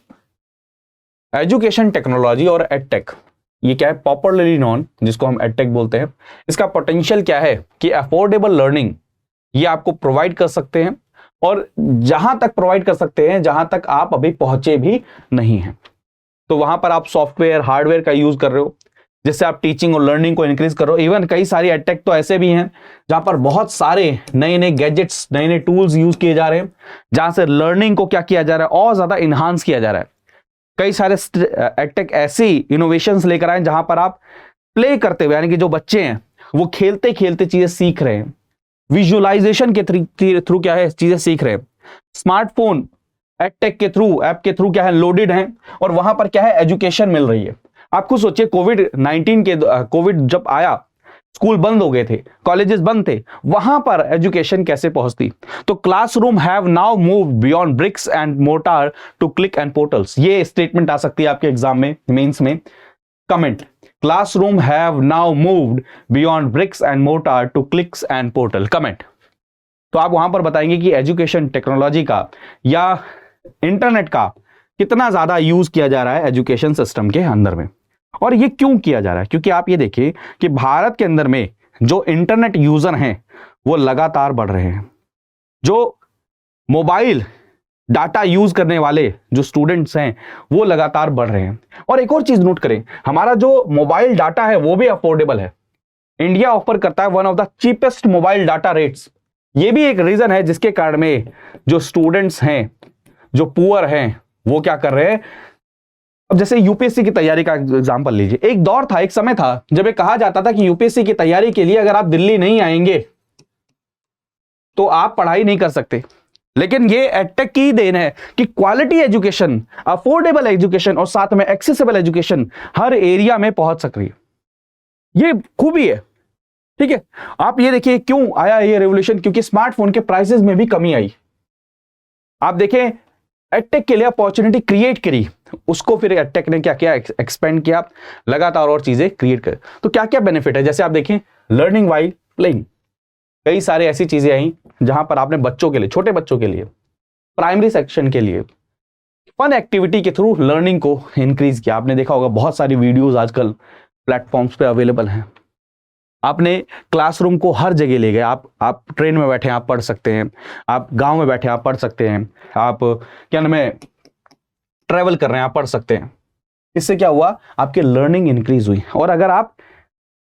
एजुकेशन टेक्नोलॉजी और एडटेक, ये क्या है, पॉपुलरली नॉन, जिसको हम एडटेक बोलते हैं। इसका पोटेंशियल क्या है कि अफोर्डेबल लर्निंग ये आपको प्रोवाइड कर सकते हैं, और जहां तक प्रोवाइड कर सकते हैं जहां तक आप अभी पहुंचे भी नहीं हैं। तो वहां पर आप सॉफ्टवेयर हार्डवेयर का यूज कर रहे हो, जिससे आप टीचिंग और लर्निंग को इंक्रीज कर रहे हो। इवन कई सारी एडटेक तो ऐसे भी हैं जहां पर बहुत सारे नए नए गैजेट्स, नए नए टूल्स यूज किए जा रहे हैं, जहां से लर्निंग को क्या किया जा रहा है, और ज्यादा इन्हांस किया जा रहा है। कई सारे एडटेक ऐसी इनोवेशंस लेकर आए जहां पर आप प्ले करते हुए, यानी कि जो बच्चे हैं वो खेलते खेलते चीजें सीख रहे हैं, विजुअलाइजेशन के थ्रू क्या है, चीजें सीख रहे हैं। स्मार्टफोन एडटेक के थ्रू, ऐप के थ्रू क्या है, लोडेड हैं, और वहां पर क्या है, एजुकेशन मिल रही है। आप खुद सोचिए, कोविड जब आया, स्कूल बंद हो गए थे, कॉलेजेस बंद थे, वहां पर एजुकेशन कैसे पहुंचती। तो classroom have now moved beyond bricks and mortar to click and portals, ये स्टेटमेंट आ सकती है आपके एग्जाम में, मेंस में। Comment, classroom have now moved beyond bricks and mortar to clicks and portal, comment. तो आप वहां पर बताएंगे कि एजुकेशन टेक्नोलॉजी का या इंटरनेट का कितना ज्यादा यूज किया जा रहा है एजुकेशन सिस्टम के अंदर में, और ये क्यों किया जा रहा है। क्योंकि आप ये देखिए कि भारत के अंदर में जो इंटरनेट यूजर हैं वो लगातार बढ़ रहे हैं। जो मोबाइल डाटा यूज करने वाले जो स्टूडेंट्स हैं वो लगातार बढ़ रहे हैं। और एक और चीज नोट करें, हमारा जो मोबाइल डाटा है वो भी अफोर्डेबल है। इंडिया ऑफर करता है one of the cheapest mobile data rates. ये भी एक रीजन है जिसके कारण में जो स्टूडेंट्स हैं, जो पुअर हैं, वो क्या कर रहे हैं। अब जैसे यूपीएससी की तैयारी का एग्जांपल लीजिए। एक दौर था, एक समय था जब ये कहा जाता था कि यूपीएससी की तैयारी के लिए अगर आप दिल्ली नहीं आएंगे तो आप पढ़ाई नहीं कर सकते। लेकिन ये एडटेक की देन है कि क्वालिटी एजुकेशन, अफोर्डेबल एजुकेशन और साथ में एक्सेसिबल एजुकेशन हर एरिया में पहुंच सक रही है। ये खूबी है, ठीक है। आप ये देखिए क्यों आया ये रेवोल्यूशन, क्योंकि स्मार्टफोन के प्राइसेस में भी कमी आई। आप देखें एडटेक के लिए अपॉर्चुनिटी क्रिएट करी, उसको फिर एडटेक ने क्या किया, एक्सपेंड किया, लगातार और चीजें क्रिएट कर। तो क्या क्या बेनिफिट है, जैसे आप देखें लर्निंग व्हाइल प्लेइंग, कई सारे ऐसी चीजें आई जहां पर आपने बच्चों के लिए, छोटे बच्चों के लिए, प्राइमरी सेक्शन के लिए फन एक्टिविटी के थ्रू लर्निंग को इंक्रीज किया। आपने देखा होगा बहुत सारी वीडियोस आजकल प्लेटफॉर्म्स पे अवेलेबल हैं। आपने क्लासरूम को हर जगह ले गए। आप ट्रेन में बैठे आप पढ़ सकते हैं, आप गांव में बैठे आप पढ़ सकते हैं, आप क्या नाम है ट्रैवल कर रहे हैं आप पढ़ सकते हैं। इससे क्या हुआ, आपकी लर्निंग इंक्रीज हुई। और अगर आप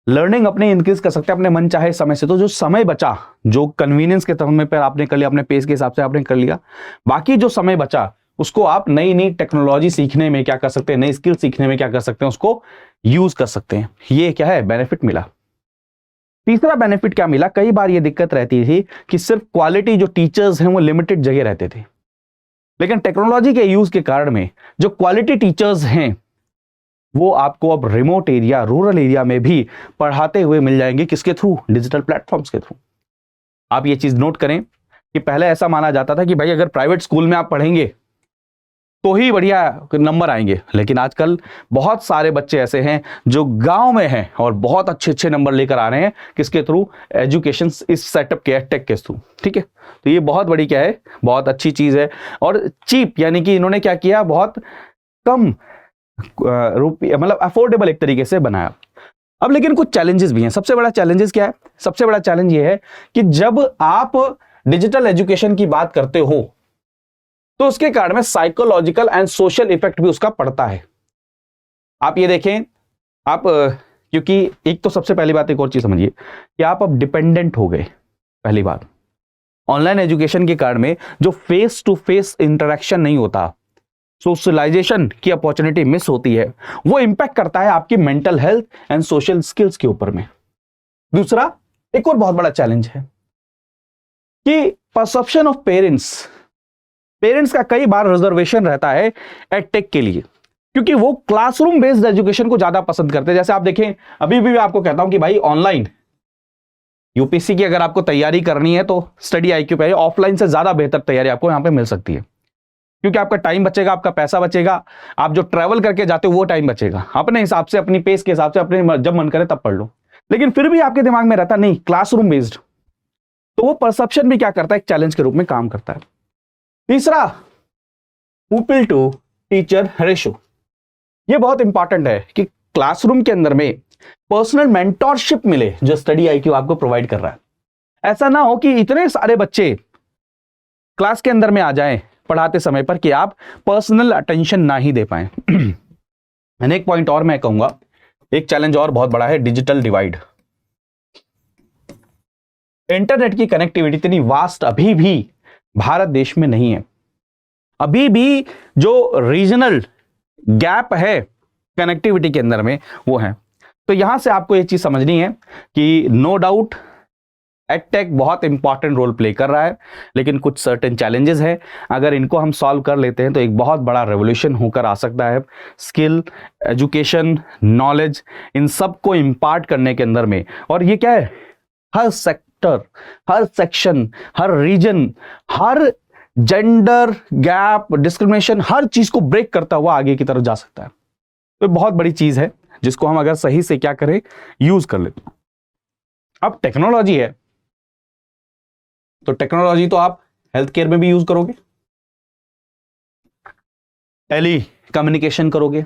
लर्निंग अपने इंक्रीज कर सकते हैं अपने मन चाहे समय से, तो जो समय बचा, जो कन्वीनियंस के समय पर आपने कर लिया, अपने पेस के हिसाब से आपने कर लिया, बाकी जो समय बचा उसको आप नई नई टेक्नोलॉजी सीखने में क्या कर सकते हैं, नई स्किल सीखने में क्या कर सकते हैं, उसको यूज कर सकते हैं। ये क्या है, बेनिफिट मिला। तीसरा बेनिफिट क्या मिला, कई बार ये दिक्कत रहती थी कि सिर्फ क्वालिटी जो टीचर्स हैं वो लिमिटेड जगह रहते थे, लेकिन टेक्नोलॉजी के यूज के कारण में जो क्वालिटी टीचर्स हैं वो आपको अब रिमोट एरिया, रूरल एरिया में भी पढ़ाते हुए मिल जाएंगे। किसके थ्रू, डिजिटल प्लेटफॉर्म्स के थ्रू। आप ये चीज नोट करें कि पहले ऐसा माना जाता था कि भाई अगर प्राइवेट स्कूल में आप पढ़ेंगे तो ही बढ़िया नंबर आएंगे, लेकिन आजकल बहुत सारे बच्चे ऐसे हैं जो गांव में हैं और बहुत अच्छे अच्छे नंबर लेकर आ रहे हैं। किसके थ्रू, एजुकेशन इस सेटअप के टेक के थ्रू, ठीक है। तो ये बहुत बड़ी क्या है, बहुत अच्छी चीज है। और चीप यानी कि इन्होंने क्या किया, बहुत कम रुपये, मतलब अफोर्डेबल एक तरीके से बनाया। अब लेकिन कुछ चैलेंजेस भी हैं। सबसे बड़ा चैलेंजेस क्या है, सबसे बड़ा चैलेंज ये है कि जब आप डिजिटल एजुकेशन की बात करते हो तो उसके कारण में साइकोलॉजिकल एंड सोशल इफेक्ट भी उसका पड़ता है। आप ये देखें, आप क्योंकि एक तो सबसे पहली बात, एक और चीज समझिए कि आप अब डिपेंडेंट हो गए। पहली बात, ऑनलाइन एजुकेशन के कारण में जो फेस टू फेस इंटरेक्शन नहीं होता, सोशलाइजेशन की अपॉर्चुनिटी मिस होती है, वो इंपैक्ट करता है आपकी mental health and social skills के ऊपर में। दूसरा, एक और बहुत बड़ा चैलेंज है कि परसेप्शन ऑफ पेरेंट्स का कई बार रिजर्वेशन रहता है एडटेक के लिए, क्योंकि वो क्लासरूम बेस्ड एजुकेशन को ज्यादा पसंद करते हैं। जैसे आप देखें, अभी भी आपको कहता हूं कि भाई ऑनलाइन यूपीएससी की अगर आपको तैयारी करनी है तो स्टडी आईक्यू पे ऑफलाइन से ज्यादा बेहतर तैयारी आपको यहां पे मिल सकती है, क्योंकि आपका टाइम बचेगा, आपका पैसा बचेगा, आप जो ट्रैवल करके जाते हो वो टाइम बचेगा। अपने हिसाब से, अपनी पेस के हिसाब से, अपने जब मन करे तब पढ़ लो। लेकिन फिर भी आपके दिमाग में रहता नहीं क्लासरूम बेस्ड, तो वो परसेप्शन भी क्या करता है, एक चैलेंज के रूप में काम करता है। तीसरा, पुपिल टू टीचर रेशो। ये बहुत इंपॉर्टेंट है कि क्लासरूम के अंदर में पर्सनल मेंटोरशिप मिले जो स्टडी आईक्यू आपको प्रोवाइड कर रहा है। ऐसा ना हो कि इतने सारे बच्चे क्लास के अंदर में आ जाएं पढ़ाते समय पर कि आप पर्सनल अटेंशन ना ही दे पाए। एक पॉइंट और मैं कहूंगा, एक चैलेंज और बहुत बड़ा है, डिजिटल डिवाइड। इंटरनेट की कनेक्टिविटी इतनी वास्ट अभी भी भारत देश में नहीं है। अभी भी जो रीजनल गैप है कनेक्टिविटी के अंदर में वो है। तो यहां से आपको ये चीज समझनी है कि नो डाउट एडटेक बहुत इंपॉर्टेंट रोल प्ले कर रहा है, लेकिन कुछ सर्टेन चैलेंजेस हैं। अगर इनको हम सॉल्व कर लेते हैं तो एक बहुत बड़ा रेवोल्यूशन होकर आ सकता है। स्किल, एजुकेशन, नॉलेज, इन सब को इंपार्ट करने के अंदर में। और ये क्या है, हर सेक्टर, हर सेक्शन, हर रीजन, हर जेंडर गैप, डिस्क्रिमिनेशन, हर चीज को ब्रेक करता हुआ आगे की तरफ जा सकता है। तो बहुत बड़ी चीज है जिसको हम अगर सही से क्या करें, यूज कर ले। अब टेक्नोलॉजी है तो टेक्नोलॉजी तो आप हेल्थ केयर में भी यूज करोगे, टेली कम्युनिकेशन करोगे,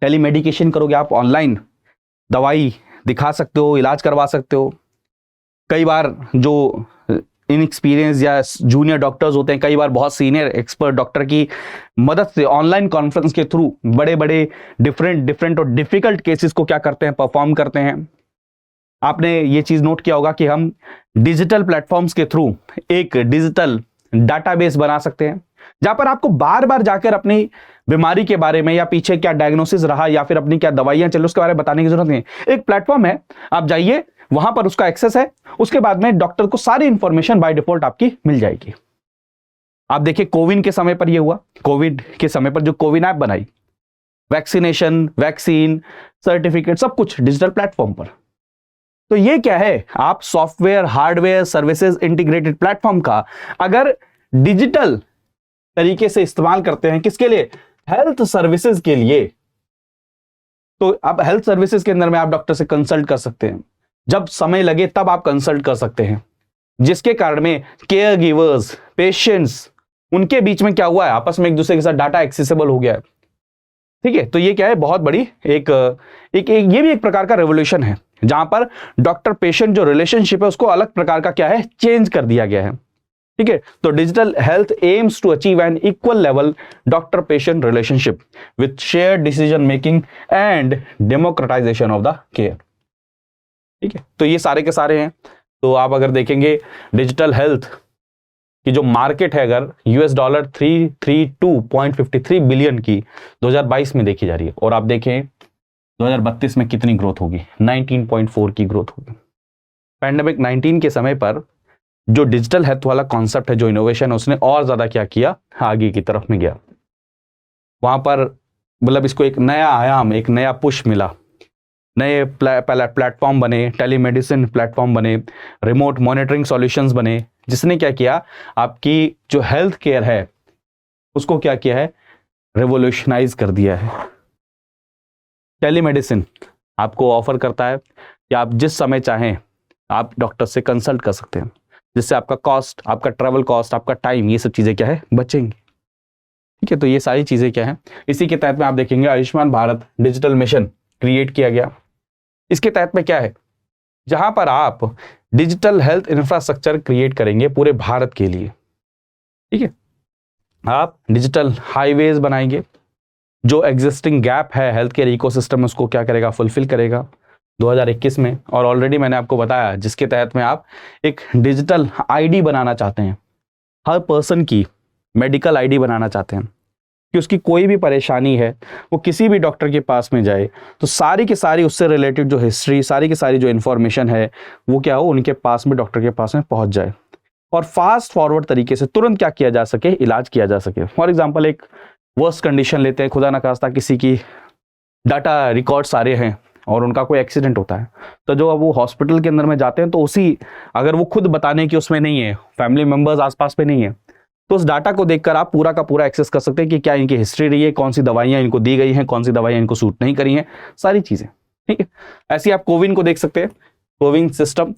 टेली मेडिकेशन करोगे, आप ऑनलाइन दवाई दिखा सकते हो, इलाज करवा सकते हो। कई बार जो इनएक्सपीरियंस या जूनियर डॉक्टर्स होते हैं, कई बार बहुत सीनियर एक्सपर्ट डॉक्टर की मदद से ऑनलाइन कॉन्फ्रेंस के थ्रू बड़े बड़े डिफरेंट और डिफिकल्ट केसेस को क्या करते हैं, परफॉर्म करते हैं। आपने ये चीज नोट किया होगा कि हम डिजिटल प्लेटफॉर्म्स के थ्रू एक डिजिटल डाटाबेस बना सकते हैं, जहां पर आपको बार बार जाकर अपनी बीमारी के बारे में या पीछे क्या डायग्नोसिस रहा या फिर अपनी क्या दवाइयां चल उसके बारे में बताने की जरूरत नहीं। एक प्लेटफॉर्म है, आप जाइए वहां पर, उसका एक्सेस है, उसके बाद में डॉक्टर को सारी इंफॉर्मेशन बाय डिफॉल्ट आपकी मिल जाएगी। आप देखिए कोविन के समय पर यह हुआ, कोविड के समय पर जो कोविन ऐप बनाई, वैक्सीनेशन, वैक्सीन, सर्टिफिकेट, सब कुछ डिजिटल प्लेटफॉर्म पर। तो ये क्या है, आप software, hardware, services integrated platform का अगर डिजिटल तरीके से इस्तेमाल करते हैं, किसके लिए, हेल्थ सर्विसेज के लिए, तो आप हेल्थ सर्विसेज के अंदर में आप डॉक्टर से कंसल्ट कर सकते हैं, जब समय लगे तब आप कंसल्ट कर सकते हैं, जिसके कारण में केयर गिवर्स, पेशेंट्स, उनके बीच में क्या हुआ है, आपस में एक दूसरे के साथ डाटा एक्सेसिबल हो गया है। ठीक है, तो ये क्या है, बहुत बड़ी एक ये भी एक प्रकार का रेवोल्यूशन है, जहां पर डॉक्टर पेशेंट जो रिलेशनशिप है उसको अलग प्रकार का क्या है, चेंज कर दिया गया है। ठीक है, तो digital health aims to achieve an equal level doctor patient relationship with shared decision making and democratisation of the care. ठीक है, तो ये सारे के सारे हैं। तो आप अगर देखेंगे डिजिटल हेल्थ की जो मार्केट है, अगर $332.53 बिलियन की 2022 में देखी जा रही है, और आप देखें 2032 में कितनी ग्रोथ होगी, 19.4 की ग्रोथ होगी। पैंडेमिक 19 के समय पर जो डिजिटल हेल्थ वाला कॉन्सेप्ट है, जो इनोवेशन है, उसने और ज्यादा क्या किया, आगे की तरफ में गया। वहां पर मतलब इसको एक नया आयाम, एक नया पुश मिला, नए प्लेटफॉर्म बने, टेलीमेडिसिन प्लेटफॉर्म बने, रिमोट मॉनिटरिंग सॉल्यूशंस बने, जिसने क्या किया, आपकी जो हेल्थ केयर है उसको क्या किया है, रिवोल्यूशनाइज कर दिया है। टेलीमेडिसिन आपको ऑफर करता है कि आप जिस समय चाहें आप डॉक्टर से कंसल्ट कर सकते हैं, जिससे आपका कॉस्ट, आपका ट्रैवल कॉस्ट, आपका टाइम, ये सब चीजें क्या है, बचेंगी। ठीक है, तो ये सारी चीजें क्या है, इसी के तहत में आप देखेंगे Ayushman Bharat digital mission create किया गया। इसके तहत में क्या है, जहां पर आप डिजिटल हेल्थ इंफ्रास्ट्रक्चर क्रिएट करेंगे पूरे भारत के लिए। ठीक है, आप डिजिटल हाईवेज बनाएंगे, जो एग्जिस्टिंग गैप है हेल्थ केयर इकोसिस्टम उसको क्या करेगा, फुलफिल करेगा 2021 में। और ऑलरेडी मैंने आपको बताया, जिसके तहत में आप एक डिजिटल आईडी बनाना चाहते हैं, हर पर्सन की मेडिकल आईडी बनाना चाहते हैं, कि उसकी कोई भी परेशानी है वो किसी भी डॉक्टर के पास में जाए तो सारी की सारी उससे रिलेटेड जो हिस्ट्री, सारी की सारी जो इन्फॉर्मेशन है वो क्या हो, उनके पास में, डॉक्टर के पास में पहुंच जाए, और फास्ट फॉरवर्ड तरीके से तुरंत क्या किया जा सके, इलाज किया जा सके। फॉर एग्जाम्पल एक वर्स्ट कंडीशन लेते हैं, खुदा ना खास्ता किसी की डाटा रिकॉर्ड सारे हैं और उनका कोई एक्सीडेंट होता है, तो जो अब वो हॉस्पिटल के अंदर में जाते हैं, तो उसी, अगर वो खुद बताने की उसमें नहीं है, फैमिली मेंबर्स आसपास में नहीं है, तो उस डाटा को देखकर आप पूरा का पूरा एक्सेस कर सकते हैं कि क्या इनकी हिस्ट्री रही है, कौन सी दवाइयां इनको दी गई हैं, कौन सी दवाइयां इनको सूट नहीं करी हैं, सारी चीजें। ठीक है, ऐसे आप कोविन को देख सकते हैं। कोविन सिस्टम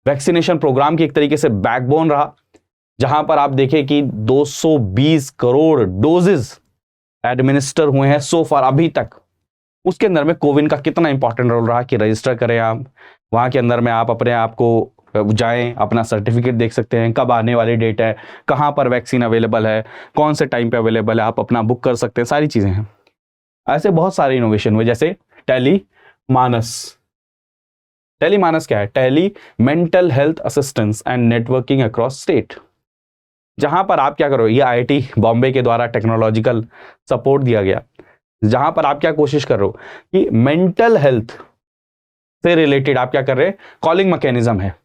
वैक्सीनेशन प्रोग्राम की एक तरीके से बैकबोन रहा, जहां पर आप देखें कि 220 करोड़ डोजेस एडमिनिस्टर हुए हैं सो फार अभी तक। उसके अंदर में कोविन का कितना इंपॉर्टेंट रोल रहा कि रजिस्टर करें आप, वहां के अंदर में आप अपने आप को जाएं, अपना सर्टिफिकेट देख सकते हैं, कब आने वाली डेट है, कहां पर वैक्सीन अवेलेबल है, कौन से टाइम पे अवेलेबल है, आप अपना बुक कर सकते हैं, सारी चीजें हैं। ऐसे बहुत सारे इनोवेशन हुए, जैसे टेलीमानस। टेलीमानस क्या है, tele mental health assistance and networking across state, जहां पर आप क्या करो, ये IIT बॉम्बे के द्वारा टेक्नोलॉजिकल सपोर्ट दिया गया, जहां पर आप क्या कोशिश कर रहे हो कि मेंटल हेल्थ से रिलेटेड आप क्या कर रहे हैं, कॉलिंग मैकेनिज्म है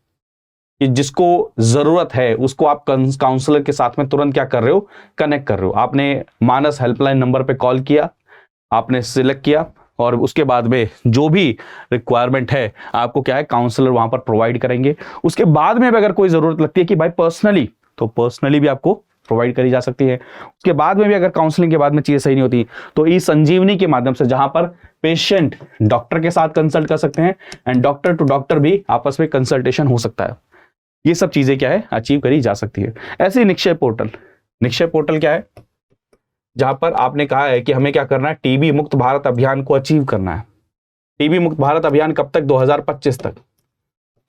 कि जिसको जरूरत है उसको आप काउंसलर के साथ में तुरंत क्या कर रहे हो, कनेक्ट कर रहे हो। आपने मानस हेल्पलाइन नंबर पे कॉल किया, आपने सिलेक्ट किया, और उसके बाद में जो भी रिक्वायरमेंट है आपको क्या है, काउंसलर वहां पर प्रोवाइड करेंगे। उसके बाद में भी अगर कोई जरूरत लगती है कि भाई पर्सनली, तो पर्सनली भी आपको प्रोवाइड करी जा सकती है। उसके बाद में भी अगर काउंसलिंग के बाद में चीजें सही नहीं होती, तो ई संजीवनी के माध्यम से, जहां पर पेशेंट डॉक्टर के साथ कंसल्ट कर सकते हैं एंड डॉक्टर टू डॉक्टर भी आपस में कंसल्टेशन हो सकता है, ये सब चीजें क्या है, अचीव करी जा सकती है। ऐसे ही निक्षय पोर्टल, निक्षय पोर्टल क्या है, जहां पर आपने कहा है कि हमें क्या करना है, टीबी मुक्त भारत अभियान को अचीव करना है। टीबी मुक्त भारत अभियान कब तक, 2025 तक।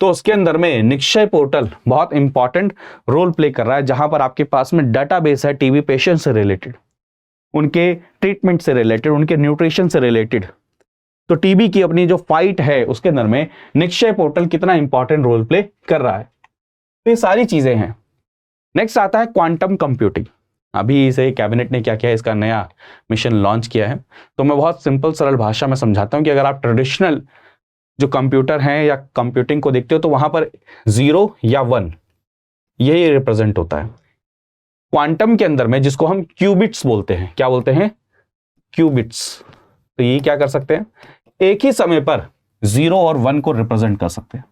तो उसके अंदर में निक्षय पोर्टल बहुत इंपॉर्टेंट रोल प्ले कर रहा है, जहां पर आपके पास में डाटाबेस है टीबी पेशेंट से रिलेटेड, उनके ट्रीटमेंट से रिलेटेड, उनके न्यूट्रिशन से रिलेटेड, तो टीबी की अपनी जो फाइट है उसके अंदर में निक्षय पोर्टल कितना इंपॉर्टेंट रोल प्ले कर रहा है। तो ये सारी चीजें हैं। नेक्स्ट आता है क्वांटम कंप्यूटिंग। अभी इसे कैबिनेट ने क्या किया है, इसका नया मिशन लॉन्च किया है। तो मैं बहुत सिंपल सरल भाषा में समझाता हूं कि अगर आप ट्रेडिशनल जो कंप्यूटर हैं या कंप्यूटिंग को देखते हो तो वहां पर 0 या 1 यही रिप्रेजेंट होता है। क्वांटम के अंदर में जिसको हम क्यूबिट्स बोलते हैं, क्या बोलते हैं, क्यूबिट्स। तो ये क्या कर सकते हैं, एक ही समय पर 0 और 1 को रिप्रेजेंट कर सकते हैं।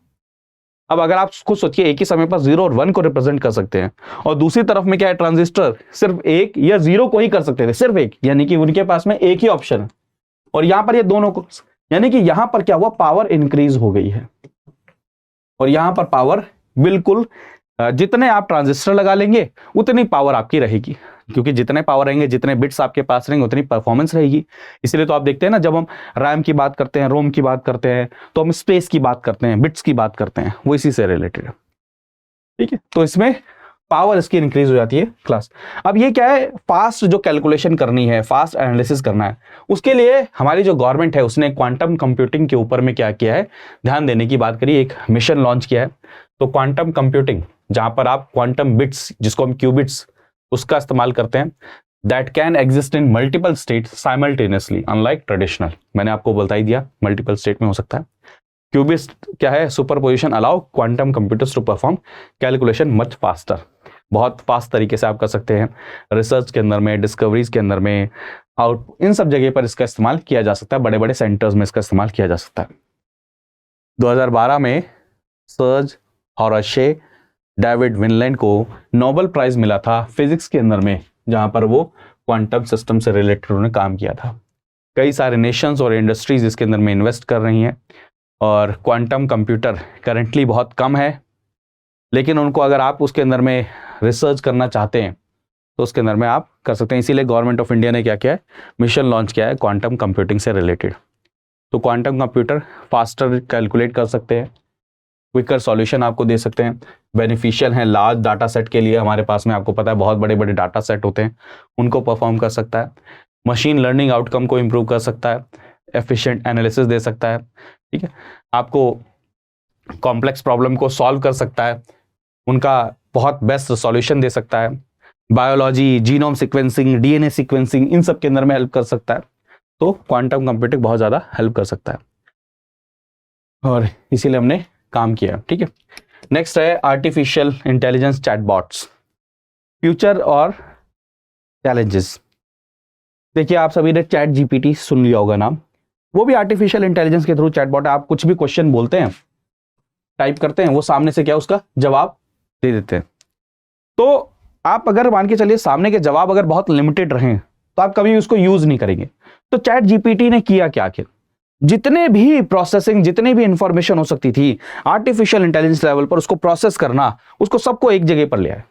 अब अगर आप खुद सोचिए, एक ही समय पर 0 और 1 को रिप्रेजेंट कर सकते हैं और दूसरी तरफ में क्या है, ट्रांजिस्टर सिर्फ 1 या 0 को ही कर सकते थे, सिर्फ एक, यानी कि उनके पास में एक ही ऑप्शन है। और यहां पर ये दोनों को, यानी कि यहां पर क्या हुआ, पावर इंक्रीज हो गई है। और यहां पर पावर बिल्कुल जितने आप ट्रांजिस्टर लगा लेंगे उतनी पावर आपकी रहेगी, क्योंकि जितने पावर रहेंगे, जितने बिट्स आपके पास रहेंगे, उतनी परफॉर्मेंस रहेगी। इसलिए तो आप देखते हैं ना, जब हम रैम की बात करते हैं, रोम की बात करते हैं, तो हम स्पेस की बात करते हैं, बिट्स की बात करते हैं, वो इसी से रिलेटेड है। ठीक है, तो इसमें पावर इसकी इंक्रीज हो जाती है क्लास। अब ये क्या है, फास्ट जो कैलकुलेशन करनी है, फास्ट एनालिसिस करना है, उसके लिए हमारी जो गवर्नमेंट है उसने क्वांटम कंप्यूटिंग के ऊपर में क्या किया है, ध्यान देने की बात करी, एक मिशन लॉन्च किया है। तो क्वांटम कंप्यूटिंग, जहां पर आप क्वांटम बिट्स, जिसको हम क्यूबिट्स, उसका इस्तेमाल करते हैं, that can exist in multiple state simultaneously unlike traditional. मैंने आपको बता ही दिया, मल्टीपल स्टेट में हो सकता है। क्यूबिट्स क्या है, superposition allow quantum computers to perform calculation much faster. बहुत फास्ट तरीके से आप कर सकते हैं। रिसर्च के अंदर में, डिस्कवरीज के अंदर में, आउट, इन सब जगह पर इसका इस्तेमाल किया जा सकता है। बड़े बड़े सेंटर्स में इसका इस्तेमाल किया जा सकता है। 2012 में सर्ज हॉराशे डेविड विनलैंड को नोबेल प्राइज मिला था फिजिक्स के अंदर में, जहां पर वो क्वांटम सिस्टम से रिलेटेड उन्होंने काम किया था। कई सारे नेशंस और इंडस्ट्रीज इसके अंदर में इन्वेस्ट कर रही हैं और क्वांटम कंप्यूटर करेंटली बहुत कम है, लेकिन उनको अगर आप उसके अंदर में रिसर्च करना चाहते हैं तो उसके अंदर में आप कर सकते हैं। इसीलिए गवर्नमेंट ऑफ इंडिया ने क्या किया है, मिशन लॉन्च किया है क्वांटम कंप्यूटिंग से रिलेटेड। तो क्वांटम कंप्यूटर फास्टर कैलकुलेट कर सकते हैं, क्विकर सॉल्यूशन आपको दे सकते हैं, बेनिफिशियल हैं लार्ज डाटा सेट के लिए। हमारे पास में आपको पता है बहुत बड़े बड़े डाटा सेट होते हैं, उनको परफॉर्म कर सकता है। मशीन लर्निंग आउटकम को इंप्रूव कर सकता है, एफिशिएंट एनालिसिस दे सकता है। ठीक है, आपको कॉम्प्लेक्स प्रॉब्लम को सॉल्व कर सकता है, उनका बहुत बेस्ट सॉल्यूशन दे सकता है। Biology, genome sequencing, DNA sequencing, इन सब के अंदर में हेल्प कर सकता है। तो क्वांटम कंप्यूटिंग बहुत ज़्यादा हेल्प कर सकता है और इसीलिए हमने काम किया। ठीक है, नेक्स्ट है आर्टिफिशियल इंटेलिजेंस चैटबॉट्स, फ्यूचर और चैलेंजेस। देखिए, आप सभी ने चैट जीपीटी सुन लिया होगा नाम, वो भी आर्टिफिशियल इंटेलिजेंस के थ्रू चैटबॉट है। आप कुछ भी क्वेश्चन बोलते हैं, टाइप करते हैं, वो सामने से क्या उसका जवाब दे देते हैं। तो आप अगर मान के चलिए सामने के जवाब अगर बहुत लिमिटेड रहे तो आप कभी उसको यूज नहीं करेंगे। तो चैट जीपीटी ने किया क्या, आखिर जितने भी प्रोसेसिंग, जितने भी इंफॉर्मेशन हो सकती थी आर्टिफिशियल इंटेलिजेंस लेवल पर, उसको प्रोसेस करना, उसको सबको एक जगह पर ले आए।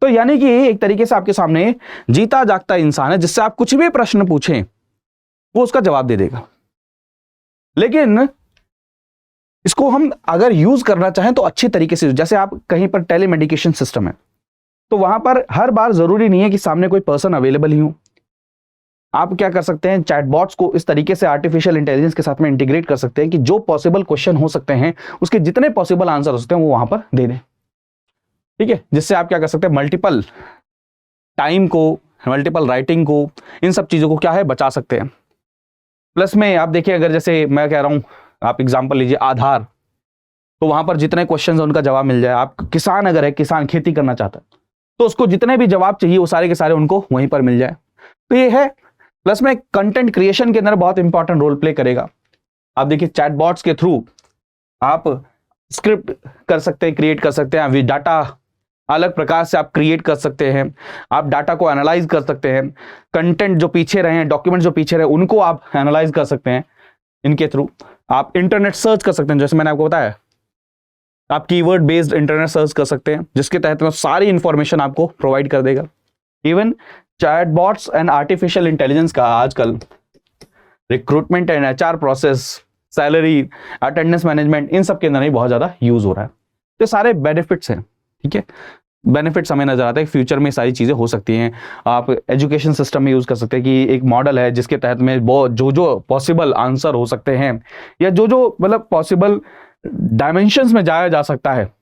तो यानी कि एक तरीके से आपके सामने जीता जागता इंसान है, जिससे आप कुछ भी प्रश्न पूछें वो उसका जवाब दे देगा। लेकिन इसको हम अगर यूज करना चाहें तो अच्छी तरीके से, जैसे आप कहीं पर टेलीमेडिकेशन सिस्टम है तो वहां पर हर बार जरूरी नहीं है कि सामने कोई पर्सन अवेलेबल ही हो। आप क्या कर सकते हैं, चैटबॉट्स को इस तरीके से आर्टिफिशियल इंटेलिजेंस के साथ में इंटीग्रेट कर सकते हैं कि जो पॉसिबल क्वेश्चन हो सकते हैं उसके जितने पॉसिबल आंसर हो सकते हैं वो वहां पर दे दें। ठीक है, जिससे आप क्या कर सकते हैं, मल्टीपल टाइम को, मल्टीपल राइटिंग को, इन सब चीजों को क्या है बचा सकते हैं। प्लस में आप देखिए, अगर जैसे मैं कह रहा हूं, आप एग्जाम्पल लीजिए आधार, तो वहां पर जितने क्वेश्चन है उनका जवाब मिल जाए। आप किसान अगर है, किसान खेती करना चाहता है तो उसको जितने भी जवाब चाहिए वो सारे के सारे उनको वहीं पर मिल जाए। तो ये है। प्लस में कंटेंट क्रिएशन के अंदर बहुत इंपॉर्टेंट रोल प्ले करेगा। आप देखिए, चैटबॉट्स के थ्रू आप स्क्रिप्ट कर सकते हैं, क्रिएट कर सकते हैं, डाटा अलग प्रकार से आप क्रिएट कर सकते हैं, आप डाटा को एनालाइज कर सकते हैं, कंटेंट जो पीछे रहे हैं, डॉक्यूमेंट जो पीछे रहे उनको आप एनालाइज कर सकते हैं। इनके थ्रू आप इंटरनेट सर्च कर सकते हैं, जैसे मैंने आपको बताया, आप कीवर्ड बेस्ड इंटरनेट सर्च कर सकते हैं, जिसके तहत में सारी इंफॉर्मेशन आपको प्रोवाइड कर देगा। Even chatbots and artificial intelligence का आजकल recruitment and HR process, salary, attendance management, इन सब के अंदर ही बहुत ज्यादा यूज हो रहा है। तो सारे बेनिफिट्स हैं। ठीक है, बेनिफिट्स हमें नजर आता है फ्यूचर में सारी चीजें हो सकती हैं। आप एजुकेशन सिस्टम में यूज कर सकते हैं कि एक मॉडल है जिसके तहत में जो जो पॉसिबल आंसर हो सकते हैं या जो जो मतलब पॉसिबल डायमेंशंस में जाया जा सकता है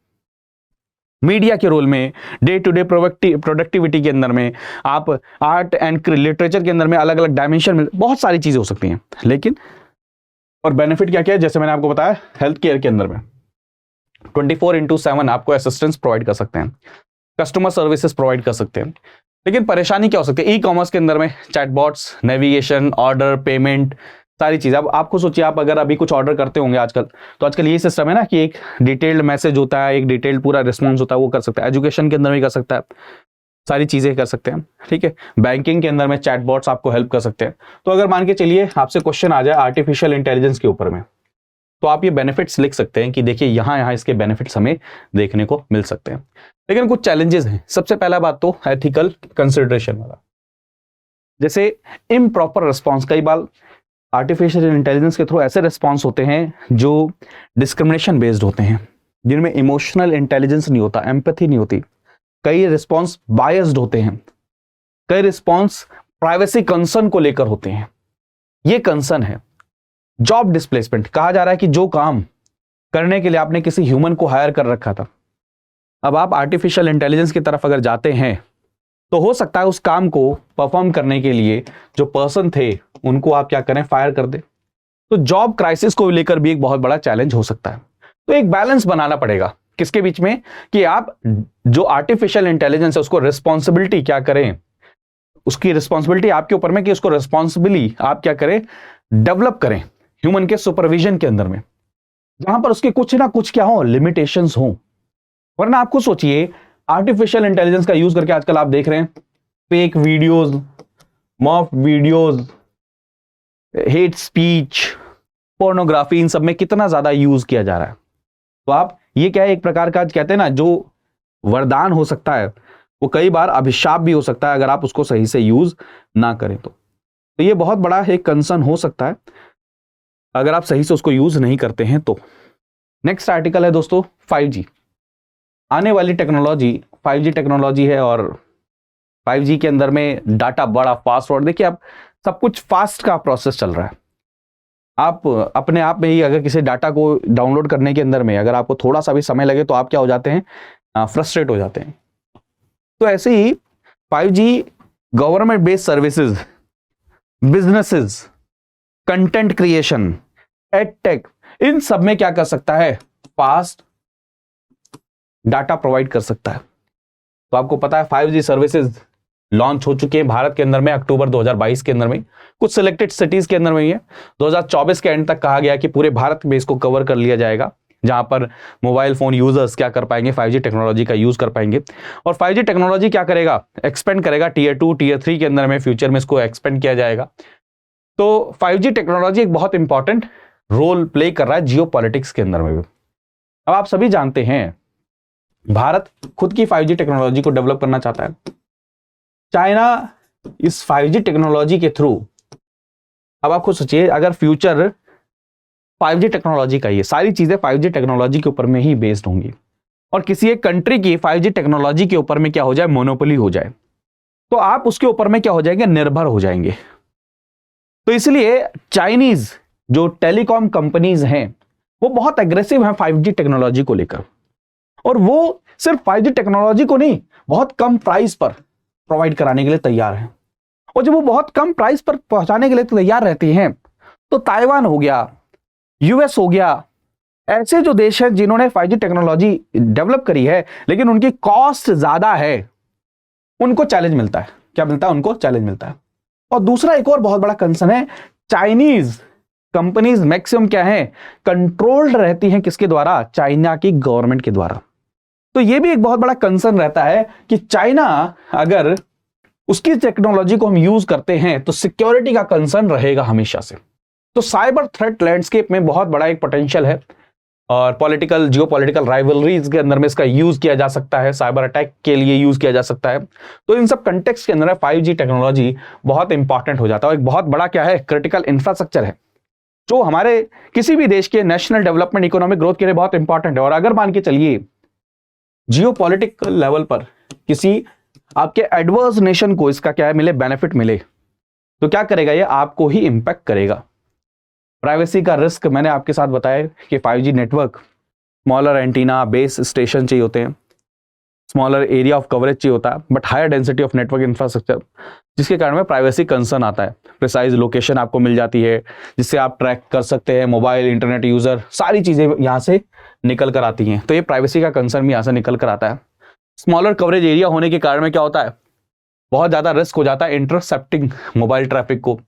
मीडिया के रोल में, डे टू डे प्रोडक्टिविटी के अंदर में, आप आर्ट एंड लिटरेचर के अंदर में अलग अलग डायमेंशन में बहुत सारी चीजें हो सकती हैं। लेकिन और बेनिफिट क्या क्या है, जैसे मैंने आपको बताया हेल्थ केयर के अंदर में 24/7 आपको असिस्टेंस प्रोवाइड कर सकते हैं, कस्टमर सर्विसेज प्रोवाइड कर सकते हैं। लेकिन परेशानी क्या हो सकती है, ई कॉमर्स के अंदर में चैटबॉट्स, नेविगेशन, ऑर्डर, पेमेंट, सारी चीजें। अब आपको सोचिए, आप अगर अभी कुछ ऑर्डर करते होंगे आजकल, तो आजकल ये सिस्टम है ना कि एक डिटेल्ड मैसेज होता है, एक डिटेल्ड पूरा रिस्पॉन्स होता है, वो कर सकता है। एजुकेशन के अंदर भी कर सकता है, सारी चीजें कर सकते हैं, ठीक है। बैंकिंग के अंदर में चैटबॉट्स आपको हेल्प कर सकते हैं। तो अगर मान के चलिए आपसे क्वेश्चन आ जाए आर्टिफिशियल इंटेलिजेंस के ऊपर में, तो आप ये बेनिफिट्स लिख सकते हैं कि देखिए यहाँ यहाँ इसके बेनिफिट्स हमें देखने को मिल सकते हैं। लेकिन कुछ चैलेंजेस हैं। सबसे पहला बात तो एथिकल कंसिडरेशन वाला, जैसे इम्प्रॉपर रिस्पॉन्स। कई बार आर्टिफिशियल इंटेलिजेंस के थ्रू ऐसे रिस्पॉन्स होते हैं जो डिस्क्रिमिनेशन बेस्ड होते हैं, जिनमें इमोशनल इंटेलिजेंस नहीं होता, एम्पैथी नहीं होती। कई रिस्पॉन्स बायस्ड होते हैं, कई रिस्पॉन्स प्राइवेसी कंसर्न को लेकर होते हैं। ये कंसर्न है। जॉब डिस्प्लेसमेंट, कहा जा रहा है कि जो काम करने के लिए आपने किसी ह्यूमन को हायर कर रखा था, अब आप आर्टिफिशियल इंटेलिजेंस की तरफ अगर जाते हैं तो हो सकता है उस काम को परफॉर्म करने के लिए जो पर्सन थे उनको आप क्या करें, फायर कर दे। तो जॉब क्राइसिस को लेकर भी एक बहुत बड़ा चैलेंज हो सकता है। तो एक बैलेंस बनाना पड़ेगा किसके बीच में, कि आप जो आर्टिफिशियल इंटेलिजेंस है उसको रिस्पॉन्सिबिलिटी क्या करें, उसकी रिस्पॉन्सिबिलिटी आपके ऊपर में कि उसको रिस्पॉन्सिबिली आप क्या करें, डेवलप करें ह्यूमन के सुपरविजन के अंदर में, जहां पर उसके कुछ ना कुछ क्या हो, लिमिटेशंस हो। वरना आपको सोचिए, आर्टिफिशियल इंटेलिजेंस का यूज करके आजकल आप देख रहे हैं fake videos, morph videos, hate speech, pornography, इन सब में कितना ज्यादा यूज किया जा रहा है। तो आप ये क्या है, एक प्रकार का कहते हैं ना, जो वरदान हो सकता है वो कई बार अभिशाप भी हो सकता है अगर आप उसको सही से यूज ना करें तो ये बहुत बड़ा एक कंसर्न हो सकता है अगर आप सही से उसको यूज नहीं करते हैं तो। नेक्स्ट आर्टिकल है दोस्तों 5G। आने वाली टेक्नोलॉजी 5G टेक्नोलॉजी है और 5G के अंदर में डाटा बड़ा फास्ट और देखिए अब सब कुछ फास्ट का प्रोसेस चल रहा है। आप अपने आप में ही अगर किसी डाटा को डाउनलोड करने के अंदर में अगर आपको थोड़ा सा भी समय लगे तो आप क्या हो जाते हैं, फ्रस्ट्रेट हो जाते हैं। तो ऐसे ही 5G government based services, businesses, content creation, edtech, इन सब में क्या कर सकता है, फास्ट डाटा प्रोवाइड कर सकता है। तो आपको पता है 5G सर्विसेज लॉन्च हो चुके हैं भारत के अंदर में अक्टूबर 2022 के अंदर में, कुछ सिलेक्टेड सिटीज के अंदर में ही है। 2024 के एंड तक कहा गया कि पूरे भारत में इसको कवर कर लिया जाएगा, जहां पर मोबाइल फोन यूजर्स क्या कर पाएंगे, 5G टेक्नोलॉजी का यूज कर पाएंगे। और 5G टेक्नोलॉजी क्या करेगा, एक्सपेंड करेगा टीयर 2 टीयर 3 के अंदर में, फ्यूचर में इसको एक्सपेंड किया जाएगा। तो 5G टेक्नोलॉजी एक बहुत इंपॉर्टेंट रोल प्ले कर रहा है जियो पॉलिटिक्स के अंदर में भी। अब आप सभी जानते हैं भारत खुद की 5G टेक्नोलॉजी को डेवलप करना चाहता है। चाइना इस 5G टेक्नोलॉजी के थ्रू, अब आप खुद सोचिए अगर फ्यूचर 5G टेक्नोलॉजी का, ये सारी चीजें 5G टेक्नोलॉजी के ऊपर में ही बेस्ड होंगी और किसी एक कंट्री की 5G टेक्नोलॉजी के ऊपर में क्या हो जाए, मोनोपोली हो जाए, तो आप उसके ऊपर में क्या हो जाएंगे, निर्भर हो जाएंगे। तो इसलिए चाइनीज जो टेलीकॉम कंपनीज हैं वो बहुत एग्रेसिव हैं 5G टेक्नोलॉजी को लेकर, और वो सिर्फ 5G टेक्नोलॉजी को नहीं, बहुत कम प्राइस पर प्रोवाइड कराने के लिए तैयार हैं। और जब वो बहुत कम प्राइस पर पहुंचाने के लिए तैयार रहती हैं, तो ताइवान हो गया, यूएस हो गया, ऐसे जो देश हैं जिन्होंने 5G टेक्नोलॉजी डेवलप करी है लेकिन उनकी कॉस्ट ज्यादा है, उनको चैलेंज मिलता है। क्या मिलता है, उनको चैलेंज मिलता है। और दूसरा एक और बहुत बड़ा कंसर्न है, चाइनीज कंपनीज मैक्सिमम क्या है, कंट्रोल्ड रहती हैं किसके द्वारा, चाइना की गवर्नमेंट के द्वारा। तो यह भी एक बहुत बड़ा कंसर्न रहता है कि चाइना अगर उसकी टेक्नोलॉजी को हम यूज करते हैं तो सिक्योरिटी का कंसर्न रहेगा हमेशा से। तो साइबर थ्रेट लैंडस्केप में बहुत बड़ा एक पोटेंशियल है और पॉलिटिकल, जियोपॉलिटिकल राइवलरीज के अंदर में इसका यूज किया जा सकता है, साइबर अटैक के लिए यूज किया जा सकता है। तो इन सब कंटेक्स्ट के अंदर 5G टेक्नोलॉजी बहुत इंपॉर्टेंट हो जाता है और एक बहुत बड़ा क्या है, क्रिटिकल इंफ्रास्ट्रक्चर है जो हमारे किसी भी देश के नेशनल डेवलपमेंट, इकोनॉमिक ग्रोथ के लिए बहुत इंपॉर्टेंट है। और अगर मान के चलिए जियोपॉलिटिकल लेवल पर किसी आपके एडवर्स नेशन को इसका क्या है मिले, बेनिफिट मिले, तो क्या करेगा, ये आपको ही इंपैक्ट करेगा। प्राइवेसी का रिस्क मैंने आपके साथ बताया कि 5G network, smaller antenna, base station चाहिए होते हैं, स्मॉलर एरिया ऑफ कवरेज चाहिए होता है, but higher density of network infrastructure, जिसके कारण में प्राइवेसी कंसर्न आता है। प्रिसाइज लोकेशन आपको मिल जाती है जिससे आप ट्रैक कर सकते हैं, मोबाइल, इंटरनेट यूजर, सारी चीजें यहां से निकल कर आती हैं, तो ये प्राइवेसी का कंसर्न भी यहां से निकल कर आता है। स्मॉलर कवरेज एरिया होने के कारण में क्या होता है, बहुत ज्यादा रिस्क हो जाता है इंटरसेप्टिंग मोबाइल ट्रैफिक को।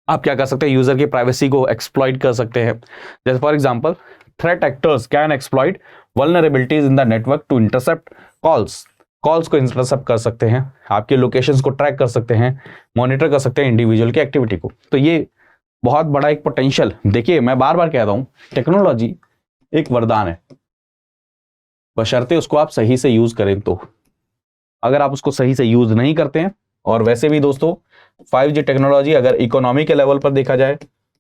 आप क्या कर सकते हैं, यूजर की प्राइवेसी को एक्सप्लॉइट कर सकते हैं। जैसे for example, threat actors can exploit vulnerabilities in the network to intercept calls को इंटरसेप्ट कर सकते हैं, आपके लोकेशंस को ट्रैक कर सकते हैं, मॉनिटर कर सकते हैं इंडिविजुअल की एक्टिविटी को। तो ये बहुत बड़ा एक पोटेंशियल, देखिए मैं बार बार कह रहा हूं, टेक्नोलॉजी एक वरदान है, बशर्ते उसको आप सही से यूज करें। तो अगर आप उसको सही से यूज नहीं करते हैं, और वैसे भी दोस्तों 5G टेक्नोलॉजी अगर इकोनॉमी के लेवल पर देखा जाए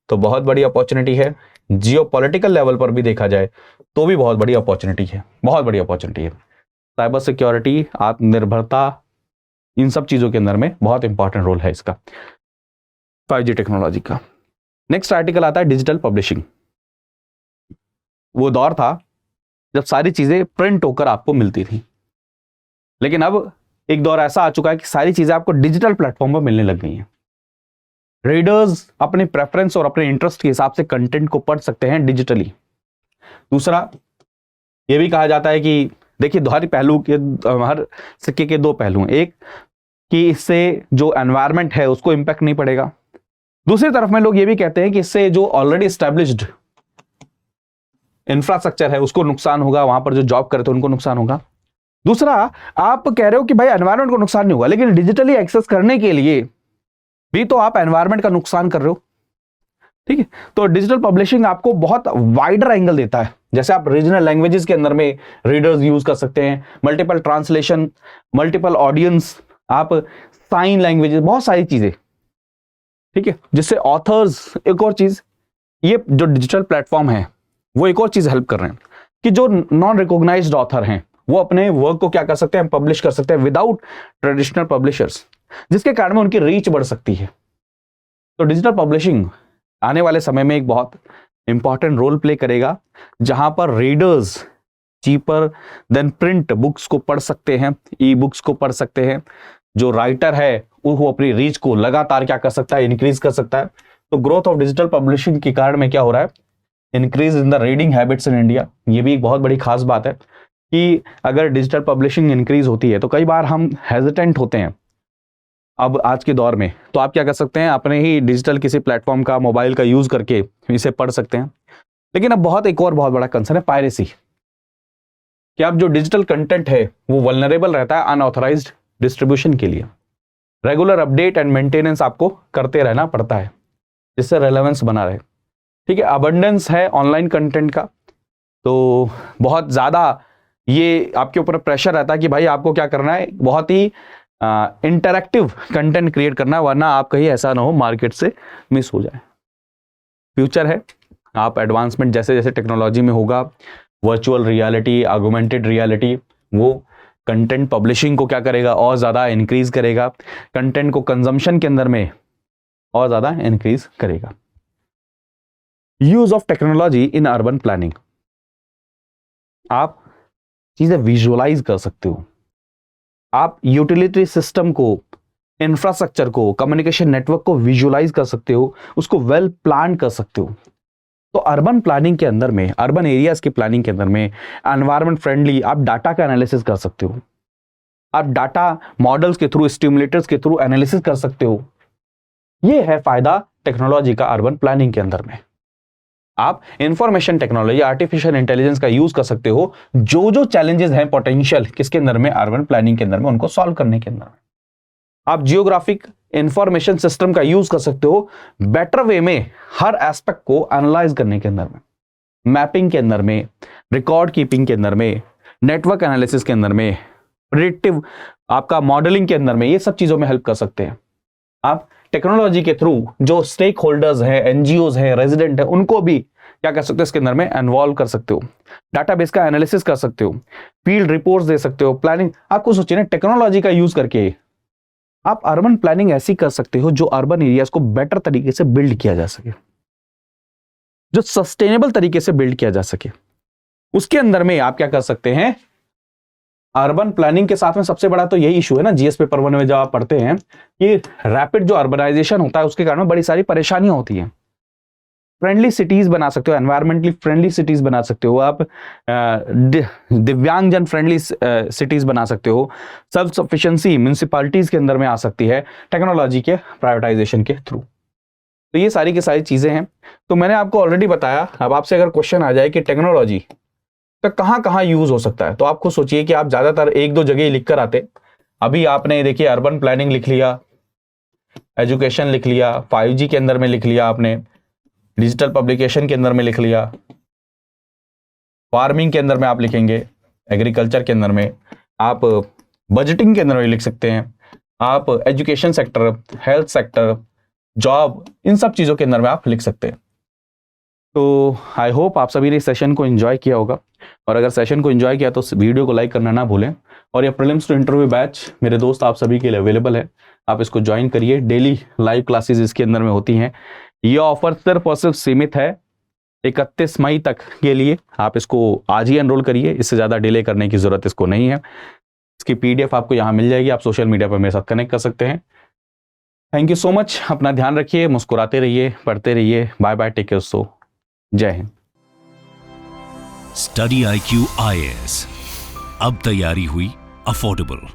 तो बहुत बड़ी अपॉर्चुनिटी है, जियोपॉलिटिकल लेवल पर भी देखा जाए तो भी बहुत बड़ी अपॉर्चुनिटी है, बहुत बड़ी अपॉर्चुनिटी है। साइबर सिक्योरिटी, आत्मनिर्भरता, इन सब चीजों के अंदर में बहुत इंपॉर्टेंट रोल है इसका 5G टेक्नोलॉजी का। नेक्स्ट आर्टिकल आता है डिजिटल पब्लिशिंग। वो दौर था जब सारी चीजें प्रिंट होकर आपको मिलती थी, लेकिन अब एक दौर ऐसा आ चुका है कि सारी चीजें आपको डिजिटल प्लेटफॉर्म पर मिलने लग गई हैं। रीडर्स अपने प्रेफरेंस और अपने इंटरेस्ट के हिसाब से कंटेंट को पढ़ सकते हैं डिजिटली। दूसरा, यह भी कहा जाता है कि देखिए हर पहलू के, हर सिक्के के दो पहलू हैं। एक कि इससे जो एनवायरनमेंट है उसको इंपैक्ट नहीं पड़ेगा, दूसरी तरफ में लोग ये भी कहते हैं कि इससे जो ऑलरेडी एस्टैब्लिश्ड इंफ्रास्ट्रक्चर है उसको नुकसान होगा, वहां पर जो जॉब करते हैं उनको नुकसान होगा। दूसरा, आप कह रहे हो कि भाई एनवायरनमेंट को नुकसान नहीं होगा, लेकिन डिजिटली एक्सेस करने के लिए भी तो आप एनवायरनमेंट का नुकसान कर रहे हो। ठीक है, तो डिजिटल पब्लिशिंग आपको बहुत वाइडर एंगल देता है। जैसे आप रीजनल लैंग्वेजेस के अंदर में रीडर्स यूज कर सकते हैं, मल्टीपल ट्रांसलेशन, मल्टीपल ऑडियंस, आप साइन लैंग्वेजेस, बहुत सारी चीजें, ठीक है, जिससे ऑथर्स, एक और चीज, ये जो डिजिटल प्लेटफॉर्म है वो एक और चीज हेल्प कर रहे हैं कि जो नॉन रिकॉग्नाइज्ड ऑथर हैं वो अपने वर्क को क्या कर सकते हैं, पब्लिश कर सकते हैं विदाउट ट्रेडिशनल पब्लिशर्स, जिसके कारण में उनकी रीच बढ़ सकती है। तो डिजिटल पब्लिशिंग आने वाले समय में एक बहुत इंपॉर्टेंट रोल प्ले करेगा, जहां पर readers cheaper than print books को पढ़ सकते हैं, ई बुक्स को पढ़ सकते हैं। जो राइटर है वो अपनी रीच को लगातार क्या कर सकता है, इंक्रीज कर सकता है। तो ग्रोथ ऑफ डिजिटल पब्लिशिंग के कारण में क्या हो रहा है, increase in the reading habits in India. ये भी एक बहुत बड़ी खास बात है कि अगर डिजिटल पब्लिशिंग इंक्रीज होती है तो कई बार हम हेजिटेंट होते हैं अब आज के दौर में, तो आप क्या कर सकते हैं, अपने ही डिजिटल किसी प्लेटफॉर्म का, मोबाइल का यूज करके इसे पढ़ सकते हैं। लेकिन अब एक और बहुत बड़ा कंसर्न है पायरेसी, कि अब जो डिजिटल कंटेंट है वो वल्नरेबल रहता है अनऑथराइज्ड डिस्ट्रीब्यूशन के लिए। रेगुलर अपडेट एंड मेंटेनेंस आपको करते रहना पड़ता है जिससे रेलेवेंस बना रहे। ठीक है, अबंडेंस है ऑनलाइन कंटेंट का, तो बहुत ज्यादा ये आपके ऊपर प्रेशर रहता है कि भाई आपको क्या करना है, बहुत ही इंटरैक्टिव कंटेंट क्रिएट करना है, वरना आप कहीं ऐसा ना हो मार्केट से मिस हो जाए। फ्यूचर है, आप एडवांसमेंट जैसे जैसे टेक्नोलॉजी में होगा, वर्चुअल रियलिटी, ऑगमेंटेड रियलिटी, वो कंटेंट पब्लिशिंग को क्या करेगा, और ज्यादा इंक्रीज करेगा, कंटेंट को कंजम्पशन के अंदर में और ज्यादा इंक्रीज करेगा। Use of technology in urban planning, आप चीजें विजुअलाइज कर सकते हो, आप यूटिलिटी सिस्टम को, इंफ्रास्ट्रक्चर को, कम्युनिकेशन नेटवर्क को विजुअलाइज कर सकते हो, उसको वेल प्लान कर सकते हो। तो अर्बन प्लानिंग के अंदर में, अर्बन एरियाज की प्लानिंग के अंदर में एनवायरमेंट फ्रेंडली आप डाटा का एनालिसिस कर सकते हो, आप डाटा मॉडल्स के थ्रू, स्टिमुलेटर्स के थ्रू एनालिसिस कर सकते हो। यह है फायदा टेक्नोलॉजी का अर्बन प्लानिंग के अंदर में। आप इंफॉर्मेशन टेक्नोलॉजी, आर्टिफिशियल इंटेलिजेंस का यूज कर सकते हो, जो जो चैलेंजेस हैं पोटेंशियल किसके अंदर में, अर्बन प्लानिंग के अंदर में, उनको सॉल्व करने के अंदर में। आप जियोग्राफिक इंफॉर्मेशन सिस्टम का यूज कर सकते हो बेटर वे में, हर एस्पेक्ट को एनालाइज करने के अंदर में, मैपिंग के अंदर में, रिकॉर्ड कीपिंग के अंदर में, नेटवर्क एनालिसिस के अंदर में, प्रेडिक्टिव आपका मॉडलिंग के अंदर में, ये सब चीजों में हेल्प कर सकते हैं। आप टेक्नोलॉजी के थ्रू जो स्टेक होल्डर्स हैं, एनजीओज हैं, रेजिडेंट हैं, उनको भी क्या कर सकते हो इसके अंदर में इन्वॉल्व कर सकते हो, डाटाबेस का एनालिसिस कर सकते हो, फील्ड रिपोर्ट्स दे सकते हो, प्लानिंग। आपको सोचिए ना, टेक्नोलॉजी का यूज करके आप अर्बन प्लानिंग ऐसी कर सकते हो जो अर्बन एरियाज को बेटर तरीके से बिल्ड किया जा सके, जो सस्टेनेबल तरीके से बिल्ड किया जा सके। उसके अंदर में आप क्या कर सकते हैं, अर्बन प्लानिंग के साथ में सबसे बड़ा तो यही इशू है ना, जीएस पेपर 1 में जब आप पढ़ते हैं कि रैपिड जो अर्बनाइजेशन होता है उसके कारण बड़ी सारी परेशानियां होती हैं। फ्रेंडली सिटीज बना सकते हो, एनवायरमेंटली फ्रेंडली सिटीज बना सकते हो आप, दिव्यांगजन फ्रेंडली सिटीज बना सकते हो, सेल्फ सफिशिएंसी म्यूनिसिपैलिटीज के अंदर में आ सकती है टेक्नोलॉजी के प्राइवेटाइजेशन के थ्रू। तो ये सारी की सारी चीजें हैं। तो मैंने आपको ऑलरेडी बताया। अब आपसे अगर क्वेश्चन आ जाए कि टेक्नोलॉजी का कहाँ कहाँ यूज हो सकता है, तो आप खुद सोचिए कि आप ज्यादातर एक दो जगह लिख कर आते। अभी आपने देखिए अर्बन प्लानिंग लिख लिया, एजुकेशन लिख लिया, 5G के अंदर में लिख लिया आपने, डिजिटल पब्लिकेशन के अंदर में लिख लिया, फार्मिंग के अंदर में आप लिखेंगे, एग्रीकल्चर के अंदर में आप बजटिंग के अंदर में लिख सकते हैं, आप education sector, health sector, job, इन सब चीज़ों के अंदर में आप लिख सकते हैं। तो आई होप आप सभी ने इस सेशन को एंजॉय किया होगा, और अगर सेशन को एंजॉय किया तो वीडियो को लाइक करना ना भूलें। और ये प्रीलिम्स टू इंटरव्यू बैच मेरे दोस्त आप सभी के लिए अवेलेबल है, आप इसको ज्वाइन करिए। डेली लाइव क्लासेस इसके अंदर में होती हैं। ये ऑफर सिर्फ और सिर्फ सीमित है 31 मई तक के लिए। आप इसको आज ही एनरोल करिए, इससे ज़्यादा डिले करने की ज़रूरत इसको नहीं है। इसकी PDF आपको यहाँ मिल जाएगी, आप सोशल मीडिया पर मेरे साथ कनेक्ट कर सकते हैं। थैंक यू सो मच, अपना ध्यान रखिए, मुस्कुराते रहिए, पढ़ते रहिए। बाय बाय, टेक केयर, सो जय हिंद। स्टडी IQ IAS, अब तैयारी हुई अफोर्डेबल।